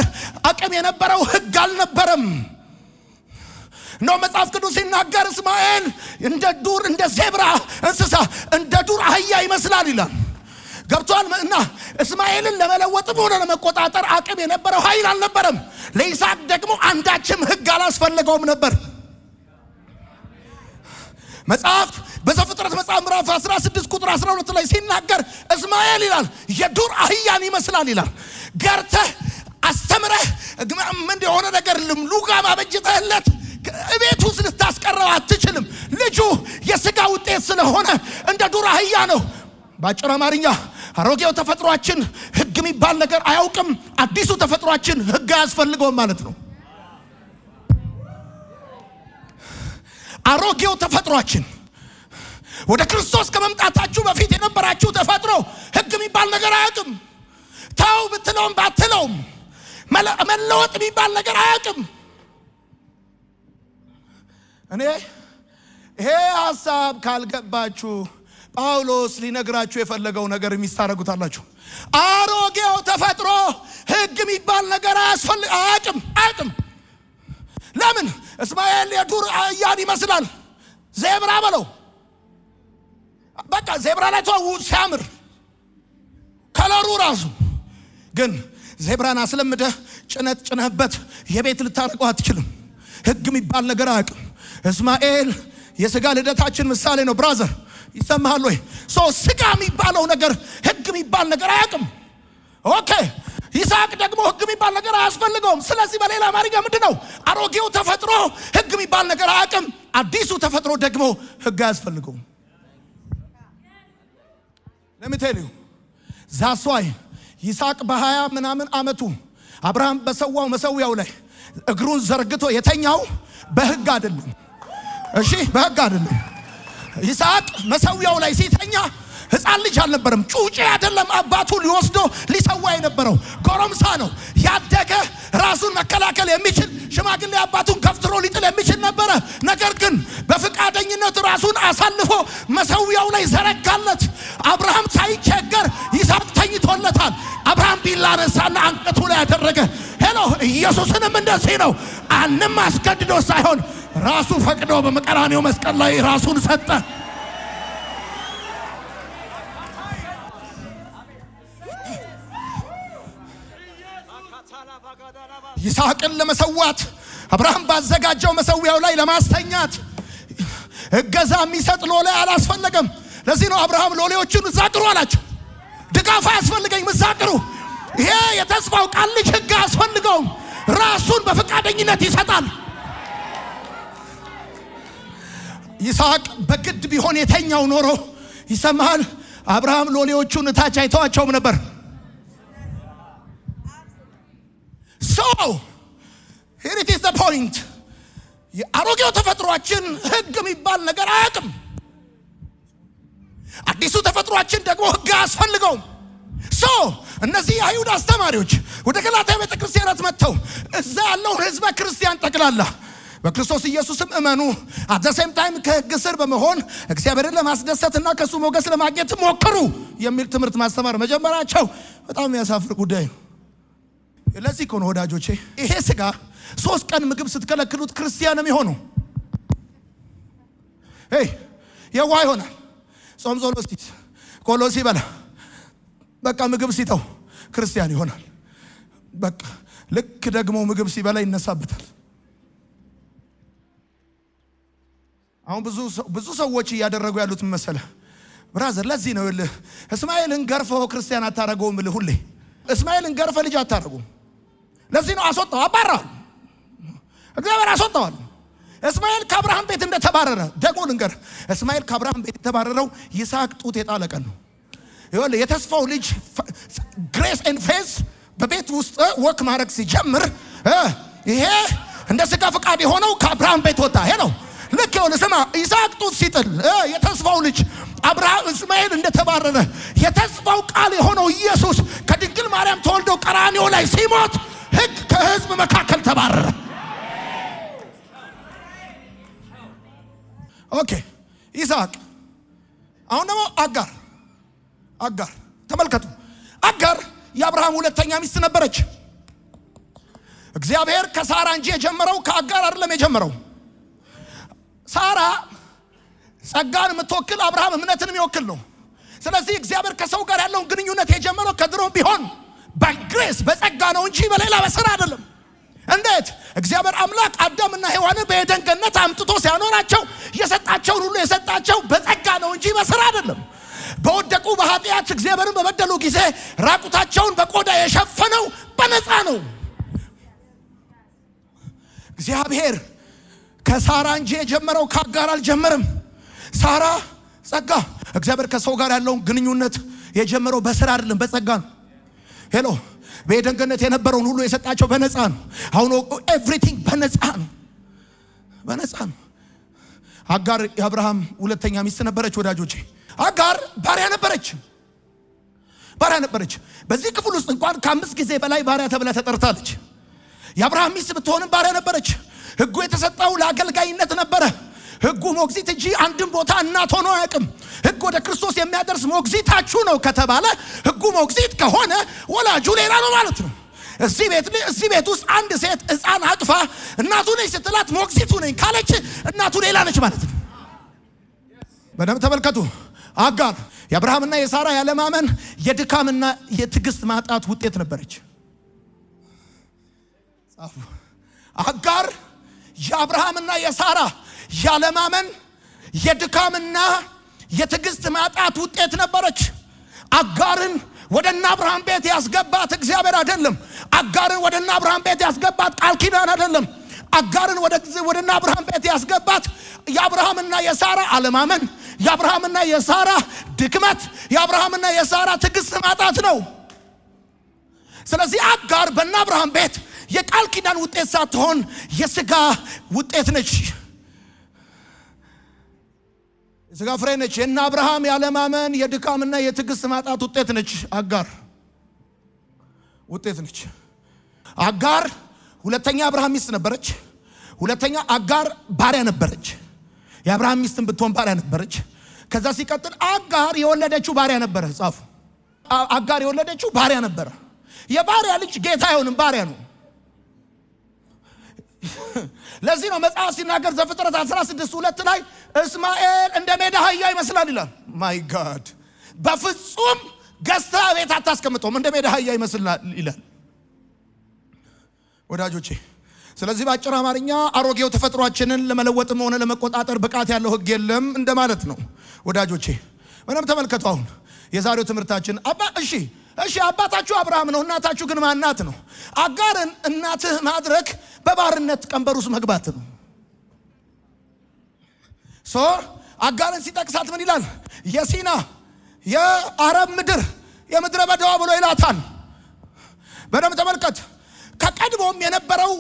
አቅም የነበረው ሕግ አልነበረም ነው። መጽሐፍ ቅዱስ ሲናገር እስማኤል እንደ ዱር እንደ ዜብራ እንስሳ እንደ ዱር አህያ ይመስላል ይላል። ገብቷል? እና እስማኤልን ለመለወጥም ሆነ ለመቆጣጠር አቅም የነበረው ኃይል አልነበረም። ለይስሐቅ ደግሞ አንዳችም ሕግ አላስፈልገውም ነበር። መጽሐፍ በዘፍጥረት መጽሐፍ ምዕራፍ 16 ቁጥር 12 ላይ ሲናገር እስማኤል ይላል የዱር አህያን ይመስላል ይላል። ገርተህ አስተምረህ ምን የሆነ ነገር ልምሉጋም አበጅተህለት ቤት ውስጥ ልታስቀረው አትችልም። ልጁ የሥጋ ውጤት ስለሆነ እንደ ዱር አህያ ነው። ባጭር አማርኛ አሮጌው ተፈጥሯችን ሕግ የሚባል ነገር አያውቅም። አዲሱ ተፈጥሯችን ሕግ አያስፈልገውም ማለት ነው። አሮጌው ተፈጥሯችን ወደ ክርስቶስ ከመምጣታችሁ በፊት የነበራችሁ ተፈጥሮ ሕግ የሚባል ነገር አያውቅም። ተው ብትለውም ባትለውም መለወጥ የሚባል ነገር አያውቅም። እኔ ይሄ ሐሳብ ካልገባችሁ ጳውሎስ ሊነግራችሁ የፈለገው ነገር የሚስታረጉታላችሁ። አሮጌው ተፈጥሮ ሕግ የሚባል ነገር አያውቅም። ለምን? እስማኤል የዱር አህያን ይመስላል። ዜብራ በለው በቃ ዜብራ ላይ ተው ሲያምር ከለሩ ራሱ ግን ዜብራን አስለምደህ ጭነህበት የቤት ልታረቀው አትችልም። ሕግ የሚባል ነገር አያውቅም። እስማኤል የሥጋ ልደታችን ምሳሌ ነው። ብራዘር ይሰማሃል ወይ? ሥጋ የሚባለው ነገር ሕግ የሚባል ነገር አያውቅም። ኦኬ። ይስሐቅ ደግሞ ሕግ የሚባል ነገር አያስፈልገውም። ስለዚህ በሌላ አማርኛ ምንድነው? አሮጌው ተፈጥሮ ሕግ የሚባል ነገር አያውቅም። አዲሱ ተፈጥሮ ደግሞ ሕግ አያስፈልገውም። ለምትሄዱ ዛሷይ ይስሐቅ በ20 ምናምን ዓመቱ አብርሃም በሰዋው መሰዊያው ላይ እግሩን ዘርግቶ የተኛው በሕግ አይደለም። እሺ፣ በሕግ አይደለም። ይስሐቅ መሰዊያው ላይ ሲተኛ ሕፃን ልጅ አልነበረም። ጩጬ አይደለም። አባቱ ሊወስዶ ሊሰዋ የነበረው ጎረምሳ ነው። ያደገ ራሱን መከላከል የሚችል ሽማግሌ አባቱን ከፍትሮ ሊጥል የሚችል ነበረ። ነገር ግን በፍቃደኝነት ራሱን አሳልፎ መሰዊያው ላይ ዘረጋለት። አብርሃም ሳይቸገር ይስሐቅ ተኝቶለታል። አብርሃም ቢላ ነሳና አንገቱ ላይ ያደረገ። ሄሎ፣ ኢየሱስንም እንደዚህ ነው። አንም አስገድዶ ሳይሆን ራሱ ፈቅዶ በመቀራኔው መስቀል ላይ ራሱን ሰጠ። ይስሐቅን ለመሰዋት አብርሃም ባዘጋጀው መሰዊያው ላይ ለማስተኛት እገዛ የሚሰጥ ሎሌ አላስፈለገም። ለዚህ ነው አብርሃም ሎሌዎቹን እዛ ቅሩ አላቸው። ድጋፍ አያስፈልገኝም፣ እዛ ቅሩ። ይሄ የተስፋው ቃል ልጅ ሕግ አያስፈልገውም። ራሱን በፈቃደኝነት ይሰጣል። ይስሐቅ በግድ ቢሆን የተኛው ኖሮ ይሰማል። አብርሃም ሎሌዎቹን ታች አይተዋቸውም ነበር። So here it is the point. የአሮጌው ተፈጥሯችን ሕግ የሚባል ነገር አያውቅም። አዲሱ ተፈጥሯችን ደግሞ ሕግ አያስፈልገውም። So እነዚህ አይሁድ አስተማሪዎች ወደ ገላትያ ቤተክርስቲያናት መጥተው እዛ ያለውን ህዝበ ክርስቲያን ጠቅላላ በክርስቶስ ኢየሱስም እመኑ at the same time ከሕግ ስር በመሆን እግዚአብሔርን ለማስደሰትና ከሱ ሞገስ ለማግኘት ሞክሩ የሚል ትምህርት ማስተማር መጀመራቸው በጣም የሚያሳፍር ጉዳይ ነው። ለዚህ እኮ ነው ወዳጆቼ ይሄ ስጋ 3 ቀን ምግብ ስትከለክሉት ክርስቲያን የሚሆነው። የዋ ይሆናል። ጾም ጸሎት ቆሎ ሲበላ በቃ ምግብ ሲተው ክርስቲያን ይሆናል። በቃ ልክ ደግሞ ምግብ ሲበላ ይነሳበታል። አሁን ብዙ ሰዎች እያደረጉ ያሉት መሰለ ብራዘር። ለዚህ ነው እስማኤልን ገርፈው ክርስቲያን አታረገውም። ሁሌ እስማኤልን ገርፈ ልጅ አታረጉም። ለዚህ ነው አስወጣው፣ አባራው። እግዚአብሔር አስወጣዋል። እስማኤል ከአብርሃም ቤት እንደተባረረ ደግሞ ልንገር፣ እስማኤል ከአብርሃም ቤት የተባረረው ይስሐቅ ጡት የጣለቀን ነው። ይኸውልህ የተስፋው ልጅ ግሬስ ኤንድ ፌዝ በቤት ውስጥ ወክ ማድረግ ሲጀምር ይሄ እንደ ስጋ ፍቃድ የሆነው ከአብርሃም ቤት ወጣ። ይሄ ነው ልክ። ይኸውልህ ስማ፣ ይስሐቅ ጡት ሲጥል የተስፋው ልጅ አብርሃም እስማኤል እንደተባረረ የተስፋው ቃል የሆነው ኢየሱስ ከድንግል ማርያም ተወልዶ ቀራንዮ ላይ ሲሞት ሕግ ከሕዝብ መካከል ተባረረ። ኦኬ ይስሐቅ። አሁን ደግሞ አጋር ተመልከቱ። አጋር የአብርሃም ሁለተኛ ሚስት ነበረች። እግዚአብሔር ከሳራ እንጂ የጀመረው ከአጋር አይደለም የጀመረው። ሳራ ጸጋን የምትወክል፣ አብርሃም እምነትን የሚወክል ነው። ስለዚህ እግዚአብሔር ከሰው ጋር ያለውን ግንኙነት የጀመረው ከድሮም ቢሆን በግሬስ በጸጋ ነው እንጂ በሌላ በስራ አይደለም። እንዴት? እግዚአብሔር አምላክ አዳምና ሔዋንን በኤደን ገነት አምጥቶ ሲያኖራቸው የሰጣቸውን ሁሉ የሰጣቸው በጸጋ ነው እንጂ በስራ አይደለም። በወደቁ በኃጢአት እግዚአብሔርን በበደሉ ጊዜ ራቁታቸውን በቆዳ የሸፈነው በነፃ ነው። እግዚአብሔር ከሳራ እንጂ የጀመረው ከአጋር አልጀመረም። ሳራ ጸጋ፣ እግዚአብሔር ከሰው ጋር ያለውን ግንኙነት የጀመረው በስራ አይደለም በጸጋ ነው። ሄሎ በኤደን ገነት የነበረውን ሁሉ የሰጣቸው በነፃ ነው። አሁን ኤቭሪቲንግ በነፃ ነው፣ በነፃ ነው። አጋር የአብርሃም ሁለተኛ ሚስት ነበረች ወዳጆቼ። አጋር ባሪያ ነበረች። በዚህ ክፍል ውስጥ እንኳን ከ5 ጊዜ በላይ ባሪያ ተብላ ተጠርታለች። የአብርሃም ሚስት ብትሆንም ባሪያ ነበረች። ሕጉ የተሰጠው ለአገልጋይነት ነበረ። ሕጉ ሞግዚት እንጂ አንድም ቦታ እናት ሆኖ አያውቅም። ሕግ ወደ ክርስቶስ የሚያደርስ ሞግዚታችሁ ነው ከተባለ ሕጉ ሞግዚት ከሆነ ወላጁ ሌላ ነው ማለት ነው። እዚህ ቤት ውስጥ አንድ ሴት ሕፃን አቅፋ እናቱ ነኝ ስትላት ሞግዚቱ ነኝ ካለች እናቱ ሌላ ነች ማለት ነው። በደንብ ተመልከቱ። አጋር የአብርሃምና የሳራ ያለማመን የድካምና የትዕግስት ማጣት ውጤት ነበረች። አጋር የአብርሃምና የሳራ ያለማመን የድካምና የትዕግስት ማጣት ውጤት ነበረች። አጋርን ወደ አብርሃም ቤት ያስገባት እግዚአብሔር አይደለም። አጋርን ወደ አብርሃም ቤት ያስገባት ቃል ኪዳን አይደለም። አጋርን ወደ አብርሃም ቤት ያስገባት የአብርሃምና የሳራ አለማመን፣ የአብርሃምና የሳራ ድክመት፣ የአብርሃምና የሳራ ትዕግስት ማጣት ነው። ስለዚህ አጋር በአብርሃም ቤት የቃል ኪዳን ውጤት ሳትሆን የሥጋ ውጤት ነች። የሥጋ ፍሬ ነች። የአብርሃም ያለማመን የድካምና የትዕግስት ማጣት ውጤት ነች። አጋር ውጤት ነች። አጋር ሁለተኛ አብርሃም ሚስት ነበረች። ሁለተኛ አጋር ባሪያ ነበረች። የአብርሃም ሚስትን ብትሆን ባሪያ ነበረች። ከዛ ሲቀጥል አጋር የወለደችው ባሪያ ነበረ። ጻፉ። አጋር የወለደችው ባሪያ ነበረ። የባሪያ ልጅ ጌታ አይሆንም፣ ባሪያ ነው። ለዚህ ነው መጽሐፍ ሲናገር ዘፍጥረት 16:2 ላይ እስማኤል እንደ ሜዳ አህያ ይመስላል ይላል። ማይ ጋድ በፍጹም ገዝታ ቤት አታስቀምጠውም፣ እንደ ሜዳ አህያ ይመስላል ይላል ወዳጆቼ። ስለዚህ በአጭር አማርኛ አሮጌው ተፈጥሯችንን ለመለወጥም ሆነ ለመቆጣጠር ብቃት ያለው ሕግ የለም እንደማለት ነው ወዳጆቼ። ምንም ተመልከቱ። አሁን የዛሬው ትምህርታችን እሺ አባታችሁ አብርሃም ነው፣ እናታችሁ ግን ማናት ነው? አጋርን እናትህ ማድረግ በባርነት ቀንበር ውስጥ መግባት ነው። አጋርን ሲጠቅሳት ምን ይላል? የሲና የአረብ ምድር የምድረ በዳዋ ብሎ ይላታል። በደም ተመልከት። ከቀድሞም የነበረው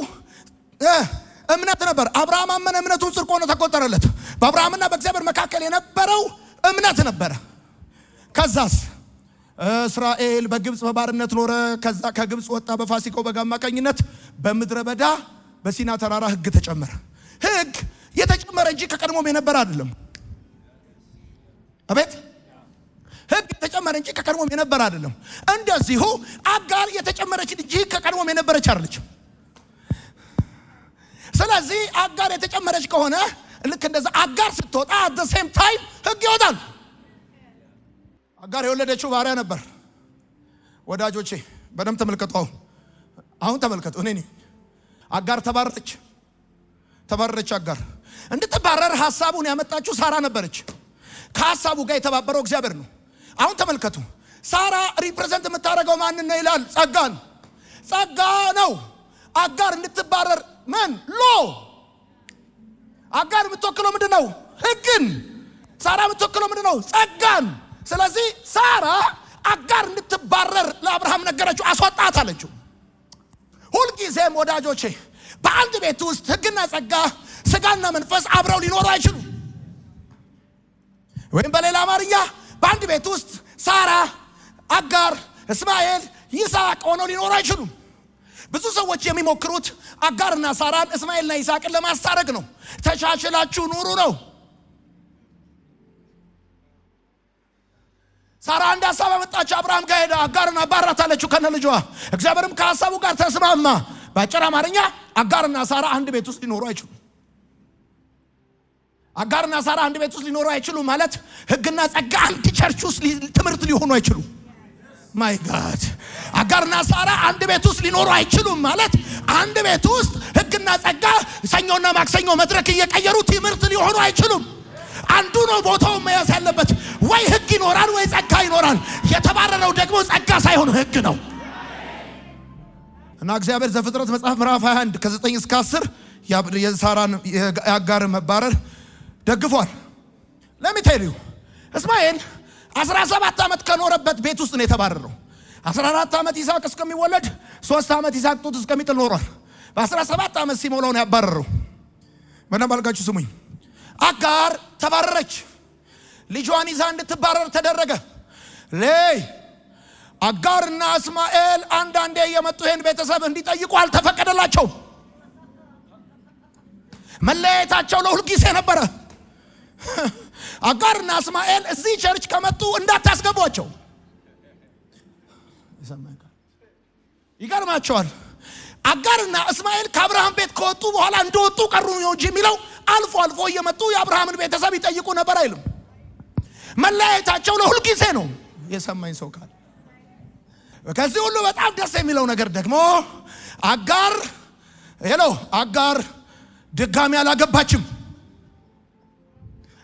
እምነት ነበር። አብርሃም አመነ፣ እምነቱ ጽድቅ ሆኖ ተቆጠረለት። በአብርሃምና በእግዚአብሔር መካከል የነበረው እምነት ነበረ። ከዛስ እስራኤል በግብፅ በባርነት ኖረ። ከዛ ከግብፅ ወጣ። በፋሲካው በግ አማካኝነት በምድረ በዳ በሲና ተራራ ሕግ ተጨመረ። ሕግ የተጨመረ እንጂ ከቀድሞም የነበረ አይደለም። አቤት! ሕግ የተጨመረ እንጂ ከቀድሞም የነበረ አይደለም። እንደዚሁ አጋር የተጨመረች እንጂ ከቀድሞም የነበረች አይደለችም። ስለዚህ አጋር የተጨመረች ከሆነ ልክ እንደዛ አጋር ስትወጣ at the same time ሕግ ይወጣል። አጋር የወለደችው ባሪያ ነበር። ወዳጆቼ በደም ተመልከቱ። አሁን ተመልከቱ። እኔ አጋር ተባረረች። አጋር እንድትባረር ሐሳቡን ያመጣችው ሳራ ነበረች። ከሐሳቡ ጋር የተባበረው እግዚአብሔር ነው። አሁን ተመልከቱ። ሳራ ሪፕሬዘንት የምታደርገው ማንን ነው ይላል? ጸጋ ነው። አጋር እንድትባረር ምን ሎ አጋር የምትወክለው ምንድነው? ሕግን። ሳራ የምትወክለው ምንድነው? ጸጋን። ስለዚህ ሳራ አጋር እንድትባረር ለአብርሃም ነገረችው፣ አስወጣት አለችው። ሁልጊዜም ወዳጆቼ በአንድ ቤት ውስጥ ሕግና ጸጋ፣ ስጋና መንፈስ አብረው ሊኖሩ አይችሉም። ወይም በሌላ አማርኛ በአንድ ቤት ውስጥ ሳራ፣ አጋር፣ እስማኤል፣ ይስሐቅ ሆነው ሊኖሩ አይችሉም። ብዙ ሰዎች የሚሞክሩት አጋርና ሳራን፣ እስማኤልና ይስሐቅን ለማስታረቅ ነው። ተቻችላችሁ ኑሩ ነው። ሳራ አንድ ሐሳብ አመጣች። አብርሃም ጋር ሄዳ አጋርን አባራት አለችው ከነ ልጇ። እግዚአብሔርም ከሐሳቡ ጋር ተስማማ። በአጭር አማርኛ አጋርና ሳራ አንድ ቤት ውስጥ ሊኖሩ አይችሉም። አጋርና ሳራ አንድ ቤት ውስጥ ሊኖሩ አይችሉም ማለት ሕግና ጸጋ አንድ ቸርች ውስጥ ትምህርት ሊሆኑ አይችሉም። ማይ ጋድ! አጋርና ሳራ አንድ ቤት ውስጥ ሊኖሩ አይችሉም ማለት አንድ ቤት ውስጥ ሕግና ጸጋ ሰኞና ማክሰኞ መድረክ እየቀየሩ ትምህርት ሊሆኑ አይችሉም። አንዱ ነው ቦታውን መያዝ ያለበት። ወይ ሕግ ይኖራል ወይ ጸጋ ይኖራል። የተባረረው ደግሞ ጸጋ ሳይሆን ሕግ ነው። እና እግዚአብሔር ዘፍጥረት መጽሐፍ ምዕራፍ 21 ከ9 እስከ 10 የሳራን የአጋርን መባረር ደግፏል። ለሚቴልዩ እስማኤል 17 ዓመት ከኖረበት ቤት ውስጥ ነው የተባረረው። 14 ዓመት ይስሐቅ እስከሚወለድ 3 ዓመት ይስሐቅ ጡት እስከሚጥል ኖሯል። በ17 ዓመት ሲሞላው ነው ያባረረው። በደንብ አድርጋችሁ ስሙኝ። አጋር ተባረረች። ልጇን ይዛ እንድትባረር ተደረገ። አጋርና እስማኤል አንዳንዴ የመጡ ይህን ቤተሰብ እንዲጠይቁ አልተፈቀደላቸውም። መለያየታቸው ለሁል ጊዜ ነበረ። አጋርና እስማኤል እዚህ ቸርች ከመጡ እንዳታስገቧቸው። ይገርማቸዋል። አጋርና እስማኤል ከአብርሃም ቤት ከወጡ በኋላ እንደወጡ ቀሩ ነው እንጂ የሚለው አልፎ አልፎ እየመጡ የአብርሃምን ቤተሰብ ይጠይቁ ነበር አይልም። መለያየታቸው ለሁል ጊዜ ነው። የሰማኝ ሰው ካለ ከዚህ ሁሉ በጣም ደስ የሚለው ነገር ደግሞ አጋር ድጋሚ አላገባችም።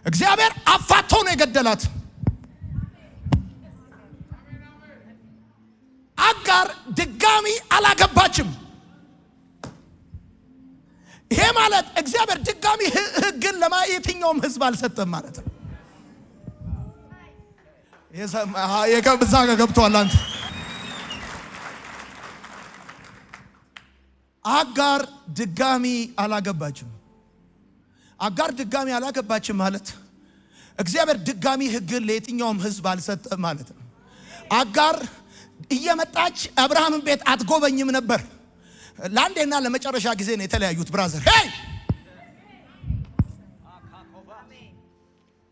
እግዚአብሔር አፋቶ ነው የገደላት። አጋር ድጋሚ አላገባችም። ይሄ ማለት እግዚአብሔር ድጋሚ ሕግን ለየትኛውም ሕዝብ አልሰጠም ማለት ነው። የከብዛ ገብቷል። አንተ አጋር ድጋሚ አላገባችም። አጋር ድጋሚ አላገባችም ማለት እግዚአብሔር ድጋሚ ሕግን ለየትኛውም ሕዝብ አልሰጠም ማለት ነው። አጋር እየመጣች አብርሃምን ቤት አትጎበኝም ነበር። ለአንዴና ለመጨረሻ ጊዜ ነው የተለያዩት። ብራዘር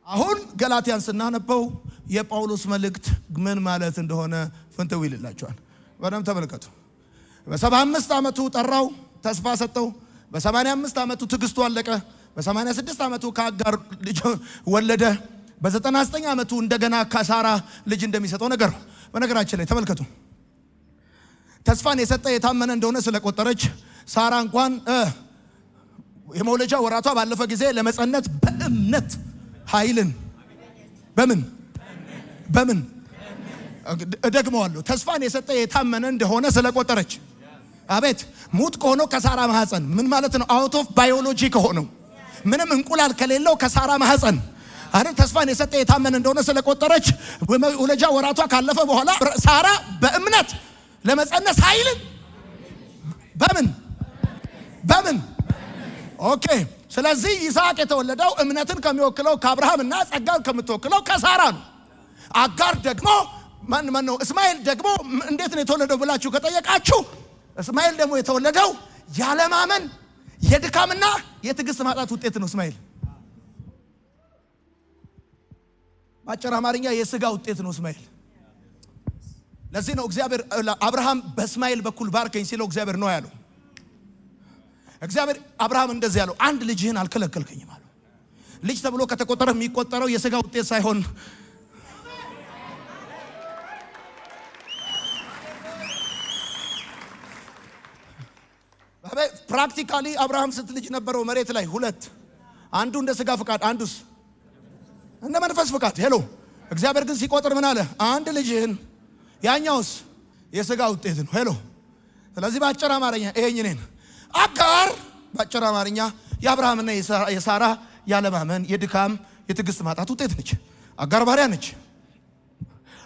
አሁን ገላትያን ስናነበው የጳውሎስ መልእክት ምን ማለት እንደሆነ ፍንትው ይልላቸዋል። በደም ተመልከቱ። በ75 ዓመቱ ጠራው፣ ተስፋ ሰጠው። በ85 ዓመቱ ትዕግስቱ አለቀ። በ86 ዓመቱ ከአጋር ልጅ ወለደ። በ99 ዓመቱ እንደገና ከሳራ ልጅ እንደሚሰጠው ነገር። በነገራችን ላይ ተመልከቱ፣ ተስፋን የሰጠ የታመነ እንደሆነ ስለቆጠረች ሳራ እንኳን የመውለጃ ወራቷ ባለፈ ጊዜ ለመጸነት በእምነት ኃይልን በምን እደግመዋለሁ፣ ተስፋን የሰጠ የታመነ እንደሆነ ስለቆጠረች። አቤት! ሙት ከሆነው ከሳራ ማህፀን ምን ማለት ነው? አውት ኦፍ ባዮሎጂ ከሆነው ምንም እንቁላል ከሌለው ከሳራ ማህፀን አይደል ተስፋን የሰጠ የታመነ እንደሆነ ስለቆጠረች ወለጃ ወራቷ ካለፈ በኋላ ሳራ በእምነት ለመጸነስ ኃይልን በምን ኦኬ። ስለዚህ ይስሐቅ የተወለደው እምነትን ከሚወክለው ከአብርሃምና ጸጋን ከምትወክለው ከሳራ ነው። አጋር ደግሞ ማን ነው? እስማኤል ደግሞ እንዴት ነው የተወለደው ብላችሁ ከጠየቃችሁ እስማኤል ደግሞ የተወለደው ያለማመን የድካምና የትዕግስት ማጣት ውጤት ነው። እስማኤል ባጭር አማርኛ የሥጋ ውጤት ነው እስማኤል። ለዚህ ነው እግዚአብሔር አብርሃም በእስማኤል በኩል ባርከኝ ሲለው እግዚአብሔር ነው ያለው። እግዚአብሔር አብርሃም እንደዚህ ያለው አንድ ልጅህን አልከለከልከኝም አለው። ልጅ ተብሎ ከተቆጠረ የሚቆጠረው የሥጋ ውጤት ሳይሆን ፕራክቲካሊ አብርሃም ስንት ልጅ ነበረው መሬት ላይ? 2። አንዱ እንደ ሥጋ ፍቃድ፣ አንዱስ እንደ መንፈስ ፍቃድ። ሄሎ እግዚአብሔር ግን ሲቆጥር ምን አለ? አንድ ልጅህን። ያኛውስ የሥጋ ውጤት ነው። ሄሎ ስለዚህ ባጭር አማርኛ ይሄኝ ነን አጋር ባጭር አማርኛ የአብርሃምና የሳራ ያለማመን የድካም የትዕግስት ማጣት ውጤት ነች። አጋር ባሪያ ነች።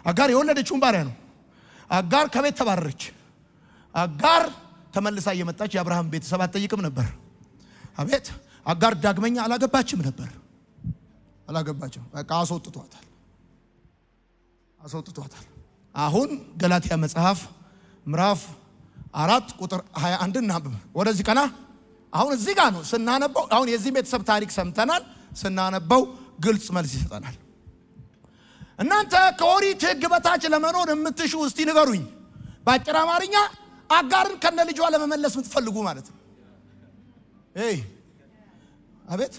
አጋር የወለደችውን ባሪያ ነው። አጋር ከቤት ተባረረች። አጋር ተመልሳ እየመጣች የአብርሃም ቤተሰብ አትጠይቅም ነበር። አቤት አጋር ዳግመኛ አላገባችም ነበር። አላገባችም። በቃ አስወጥቷታል። አሁን ገላትያ መጽሐፍ ምዕራፍ 4 ቁጥር 21 እናንብብ። ወደዚህ ቀና። አሁን እዚህ ጋር ነው ስናነበው። አሁን የዚህ ቤተሰብ ታሪክ ሰምተናል። ስናነበው ግልጽ መልስ ይሰጠናል። እናንተ ከኦሪት ሕግ በታች ለመኖር የምትሹ እስቲ ንገሩኝ። ባጭር አማርኛ አጋርን ከነ ልጇ ለመመለስ የምትፈልጉ ማለት ነው። አቤት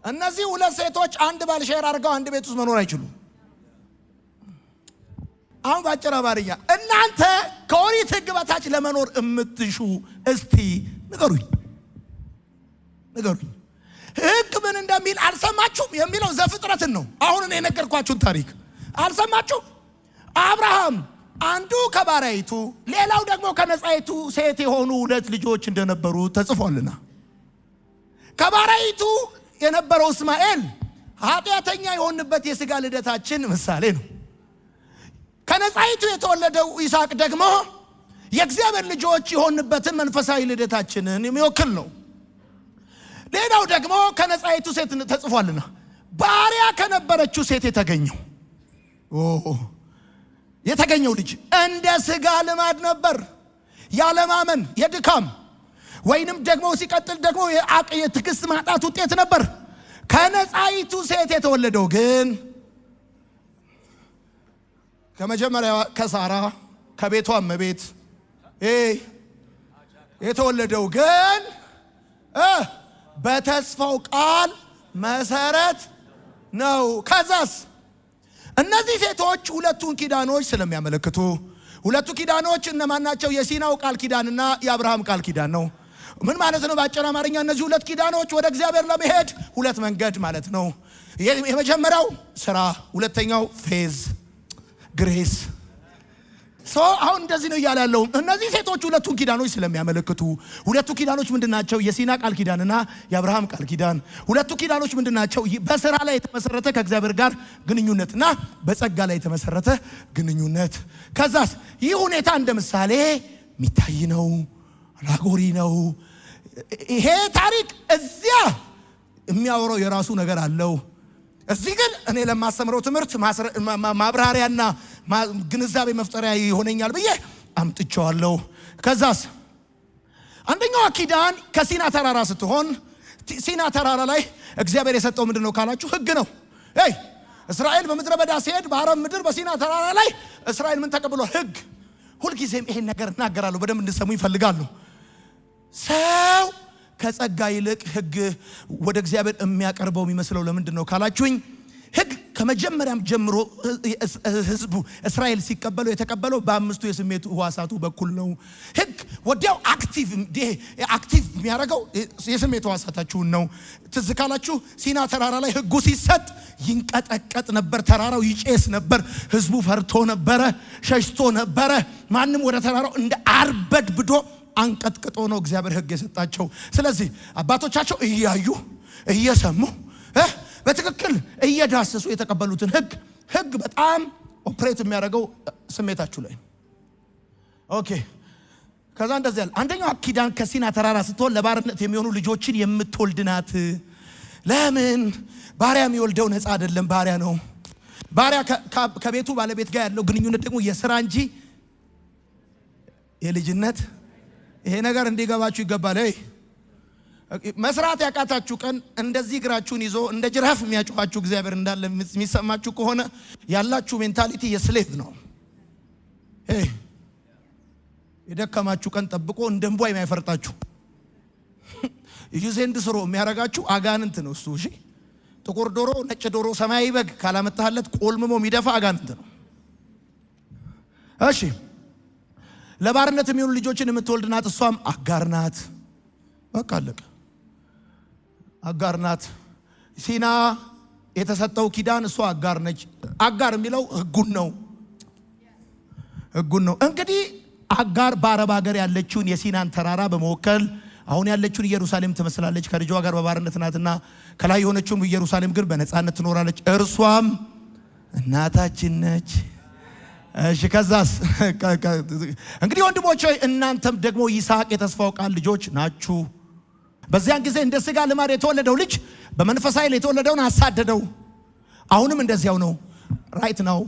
እነዚህ 2 ሴቶች አንድ ባል ሼር አድርገው አንድ ቤት ውስጥ መኖር አይችሉም። አሁን ባጭር አማርኛ እናንተ ከኦሪት ሕግ በታች ለመኖር የምትሹ እስቲ ንገሩኝ። ሕግ ምን እንደሚል አልሰማችሁም? የሚለው ዘፍጥረትን ነው። አሁን እኔ የነገርኳችሁን ታሪክ አልሰማችሁም? አብርሃም አንዱ ከባሪያይቱ ሌላው ደግሞ ከነጻይቱ ሴት የሆኑ 2 ልጆች እንደነበሩ ተጽፏልና ከባሪያይቱ የነበረው እስማኤል ኃጢአተኛ የሆንበት የሥጋ ልደታችን ምሳሌ ነው። ከነጻይቱ የተወለደው ይስሐቅ ደግሞ የእግዚአብሔር ልጆች የሆንበትን መንፈሳዊ ልደታችንን የሚወክል ነው። ሌላው ደግሞ ከነጻይቱ ሴት ተጽፏልና ባሪያ ከነበረችው ሴት የተገኘው ልጅ እንደ ሥጋ ልማድ ነበር። ያለማመን የድካም ወይንም ደግሞ ሲቀጥል ደግሞ የትዕግስት ማጣት ውጤት ነበር። ከነጻይቱ ሴት የተወለደው ግን ከመጀመሪያ ከሳራ ከቤቷ እመቤት የተወለደው ግን በተስፋው ቃል መሰረት ነው። ከዛስ እነዚህ ሴቶች 2ቱን ኪዳኖች ስለሚያመለክቱ 2ቱ ኪዳኖች እነማን ናቸው? የሲናው ቃል ኪዳንና የአብርሃም ቃል ኪዳን ነው። ምን ማለት ነው? ባጭር አማርኛ እነዚህ 2 ኪዳኖች ወደ እግዚአብሔር ለመሄድ 2 መንገድ ማለት ነው። የመጀመሪያው ስራ፣ ሁለተኛው ፌዝ ግሬስ። አሁን እንደዚህ ነው እያለ ያለው። እነዚህ ሴቶች 2ቱን ኪዳኖች ስለሚያመለክቱ 2ቱ ኪዳኖች ምንድናቸው? የሲና ቃል ኪዳንና የአብርሃም ቃል ኪዳን። 2ቱ ኪዳኖች ምንድናቸው? በስራ ላይ የተመሰረተ ከእግዚአብሔር ጋር ግንኙነትና በጸጋ ላይ የተመሰረተ ግንኙነት። ከዛስ ይህ ሁኔታ እንደ ምሳሌ የሚታይ ነው፣ አላጎሪ ነው። ይሄ ታሪክ እዚያ የሚያወራው የራሱ ነገር አለው። እዚህ ግን እኔ ለማስተምረው ትምህርት ማብራሪያና ግንዛቤ መፍጠሪያ ይሆነኛል ብዬ አምጥቼዋለሁ። ከዛስ አንደኛው ኪዳን ከሲና ተራራ ስትሆን ሲና ተራራ ላይ እግዚአብሔር የሰጠው ምንድነው ካላችሁ ሕግ ነው። እስራኤል በምድረ በዳ ሲሄድ በአረብ ምድር በሲና ተራራ ላይ እስራኤል ምን ተቀብሎ ሕግ። ሁልጊዜም ይሄን ነገር እናገራለሁ፣ በደንብ እንድሰሙ ይፈልጋሉ። ሰው ከጸጋ ይልቅ ሕግ ወደ እግዚአብሔር የሚያቀርበው የሚመስለው ለምንድን ነው ካላችሁኝ፣ ሕግ ከመጀመሪያም ጀምሮ ህዝቡ እስራኤል ሲቀበለው የተቀበለው በ5ቱ የስሜት ሕዋሳቱ በኩል ነው። ሕግ ወዲያው አክቲቭ የሚያደርገው የስሜት ሕዋሳታችሁን ነው። ትዝ ካላችሁ ሲና ተራራ ላይ ሕጉ ሲሰጥ ይንቀጠቀጥ ነበር፣ ተራራው ይጨስ ነበር፣ ህዝቡ ፈርቶ ነበረ፣ ሸሽቶ ነበረ። ማንም ወደ ተራራው እንደ አርበድ ብዶ አንቀጥቅጦ ነው እግዚአብሔር ሕግ የሰጣቸው። ስለዚህ አባቶቻቸው እያዩ እየሰሙ በትክክል እየዳሰሱ የተቀበሉትን ህግ በጣም ኦፕሬት የሚያደርገው ስሜታችሁ ላይ። ኦኬ ከዛ እንደዚህ ያለ አንደኛው ኪዳን ከሲና ተራራ ስትሆን ለባርነት የሚሆኑ ልጆችን የምትወልድ ናት። ለምን? ባሪያ የሚወልደው ነፃ አይደለም፣ ባሪያ ነው። ባሪያ ከቤቱ ባለቤት ጋር ያለው ግንኙነት ደግሞ የሥራ እንጂ የልጅነት። ይሄ ነገር እንዲገባችሁ ይገባል። መስራት ያቃታችሁ ቀን እንደዚህ እግራችሁን ይዞ እንደ ጅራፍ የሚያጮኻችሁ እግዚአብሔር እንዳለ የሚሰማችሁ ከሆነ ያላችሁ ሜንታሊቲ የስሌቭ ነው። የደከማችሁ ቀን ጠብቆ እንደ እንቧይ የማይፈርጣችሁ ይዘንድ ስሮ የሚያረጋችሁ አጋንንት ነው እሱ። እሺ ጥቁር ዶሮ፣ ነጭ ዶሮ፣ ሰማያዊ በግ ካላመጣለት ቆልምሞ የሚደፋ አጋንንት ነው። እሺ ለባርነት የሚሆኑ ልጆችን የምትወልድ ናት፣ እሷም አጋር ናት። በቃ አለቀ። አጋር ናት። ሲና የተሰጠው ኪዳን እሷ አጋር ነች። አጋር የሚለው ህጉን ነው። እንግዲህ አጋር በአረብ ሀገር ያለችውን የሲናን ተራራ በመወከል አሁን ያለችውን ኢየሩሳሌም ትመስላለች። ከልጇ ጋር በባርነት ናትና ከላይ የሆነችውን ኢየሩሳሌም ግን በነፃነት ትኖራለች። እርሷም እናታችን ነች። እሺ ከዛስ እንግዲህ ወንድሞች ሆይ እናንተም ደግሞ ይስሐቅ የተስፋው ቃል ልጆች ናችሁ። በዚያን ጊዜ እንደ ሥጋ ልማድ የተወለደው ልጅ በመንፈስ ኃይል የተወለደውን አሳደደው። አሁንም እንደዚያው ነው። ራይት ነው።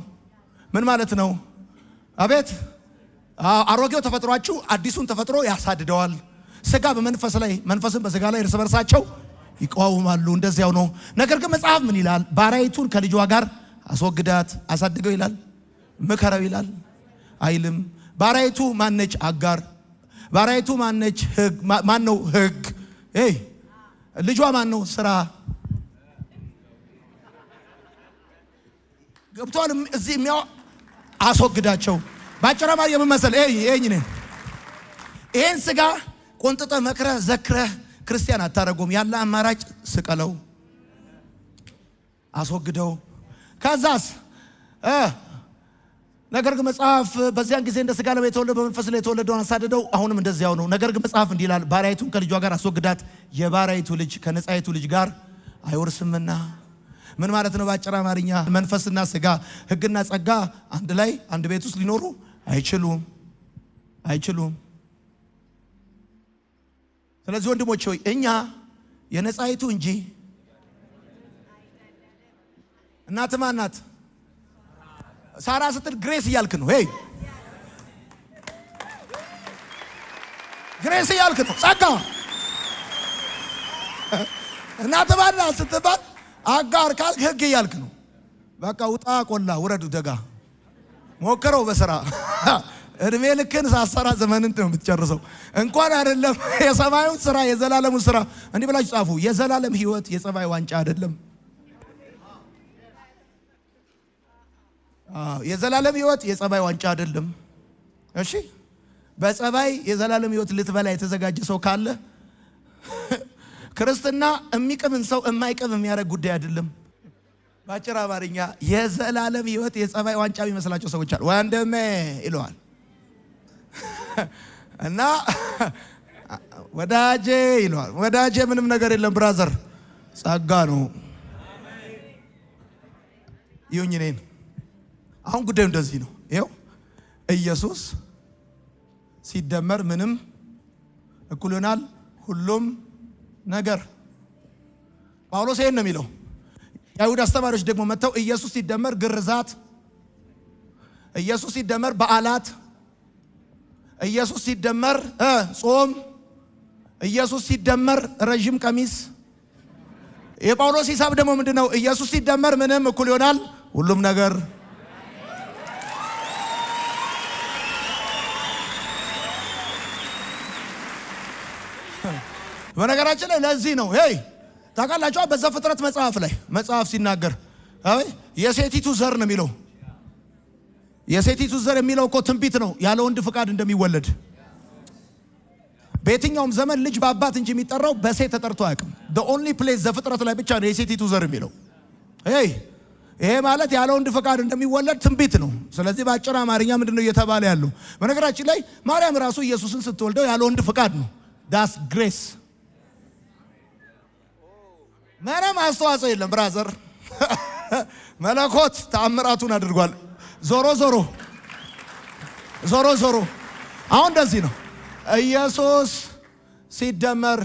ምን ማለት ነው? አቤት አሮጌው ተፈጥሯችሁ አዲሱን ተፈጥሮ ያሳድደዋል። ሥጋ በመንፈስ ላይ መንፈስን በሥጋ ላይ እርስ በርሳቸው ይቃወማሉ። እንደዚያው ነው። ነገር ግን መጽሐፍ ምን ይላል? ባሪያይቱን ከልጇ ጋር አስወግዳት አሳድገው ይላል። ምከረው ይላል አይልም። ባሪያይቱ ማነች? አጋር። ባሪያይቱ ማነች? ህግ። ማን ነው? ህግ። ልጇ ማን ነው? ስራ። ገብቷል? እዚህ የሚያው አስወግዳቸው ባጭራማ የምመሰል ይሄን ስጋ ቆንጥጠ መክረ ዘክረ ክርስቲያን አታረጉም። ያለ አማራጭ ስቀለው፣ አስወግደው። ከዛስ ነገር ግን መጽሐፍ በዚያን ጊዜ እንደ ሥጋ ለባይ የተወለደ በመንፈስ ላይ የተወለደውን አሳደደው። አሁንም እንደዚያው ነው። ነገር ግን መጽሐፍ እንዲህ ይላል፣ ባሪያይቱን ከልጇ ጋር አስወግዳት፣ የባሪያይቱ ልጅ ከነጻይቱ ልጅ ጋር አይወርስምና። ምን ማለት ነው? በአጭር አማርኛ መንፈስና ሥጋ ሕግና ጸጋ አንድ ላይ አንድ ቤት ውስጥ ሊኖሩ አይችሉም። ስለዚህ ወንድሞች ሆይ እኛ የነጻይቱ እንጂ እናት ማን ናት? ሳራ ስትል ግሬስ እያልክ ነው። ግሬስ እያልክ ነው። ጸጋ እናት ማን ናት ስትባል አጋር ካልክ ህግ እያልክ ነው። በቃ ውጣ ቆላ ውረድ ደጋ ሞክረው በስራ እድሜ ልክን ሳሰራ ዘመንን ነው የምትጨርሰው። እንኳን አይደለም የሰማዩን ስራ የዘላለሙን ስራ እንዲህ ብላችሁ ጻፉ። የዘላለም ህይወት የጸባይ ዋንጫ አይደለም። የዘላለም ህይወት የጸባይ ዋንጫ አይደለም። እሺ በጸባይ የዘላለም ህይወት ልትበላ የተዘጋጀ ሰው ካለ ክርስትና የሚቅምን ሰው የማይቅም የሚያደርግ ጉዳይ አይደለም። ባጭር አማርኛ የዘላለም ህይወት የጸባይ ዋንጫ የሚመስላቸው ሰዎች አሉ። ወንድሜ ይለዋል እና ወዳጄ ይለዋል። ወዳጄ ምንም ነገር የለም ብራዘር፣ ጸጋ ነው። ይሁን እኔን አሁን ጉዳዩ እንደዚህ ነው። ይኸው ኢየሱስ ሲደመር ምንም እኩል ይሆናል ሁሉም ነገር። ጳውሎስ ይሄን ነው የሚለው። የአይሁድ አስተማሪዎች ደግሞ መጥተው ኢየሱስ ሲደመር ግርዛት፣ ኢየሱስ ሲደመር በዓላት፣ ኢየሱስ ሲደመር ጾም፣ ኢየሱስ ሲደመር ረጅም ቀሚስ። የጳውሎስ ሂሳብ ደግሞ ምንድነው? ኢየሱስ ሲደመር ምንም እኩል ይሆናል ሁሉም ነገር። በነገራችን ላይ ለዚህ ነው ታውቃላችሁ፣ በዘፍጥረት መጽሐፍ ላይ መጽሐፍ ሲናገር የሴቲቱ ዘር ነው የሚለው። የሴቲቱ ዘር የሚለው እኮ ትንቢት ነው፣ ያለ ወንድ ፍቃድ እንደሚወለድ። በየትኛውም ዘመን ልጅ በአባት እንጂ የሚጠራው በሴት ተጠርቶ አያውቅም። the only place ዘፍጥረት ላይ ብቻ ነው የሴቲቱ ዘር የሚለው። ይሄ ማለት ያለ ወንድ ፍቃድ እንደሚወለድ ትንቢት ነው። ስለዚህ በአጭር አማርኛ ምንድነው እየተባለ ያለው? በነገራችን ላይ ማርያም ራሱ ኢየሱስን ስትወልደው ያለ ወንድ ፍቃድ ነው። that's grace። ምንም አስተዋጽኦ የለም ብራዘር። መለኮት ተአምራቱን አድርጓል። ዞሮ ዞሮ አሁን እንደዚህ ነው። ኢየሱስ ሲደመር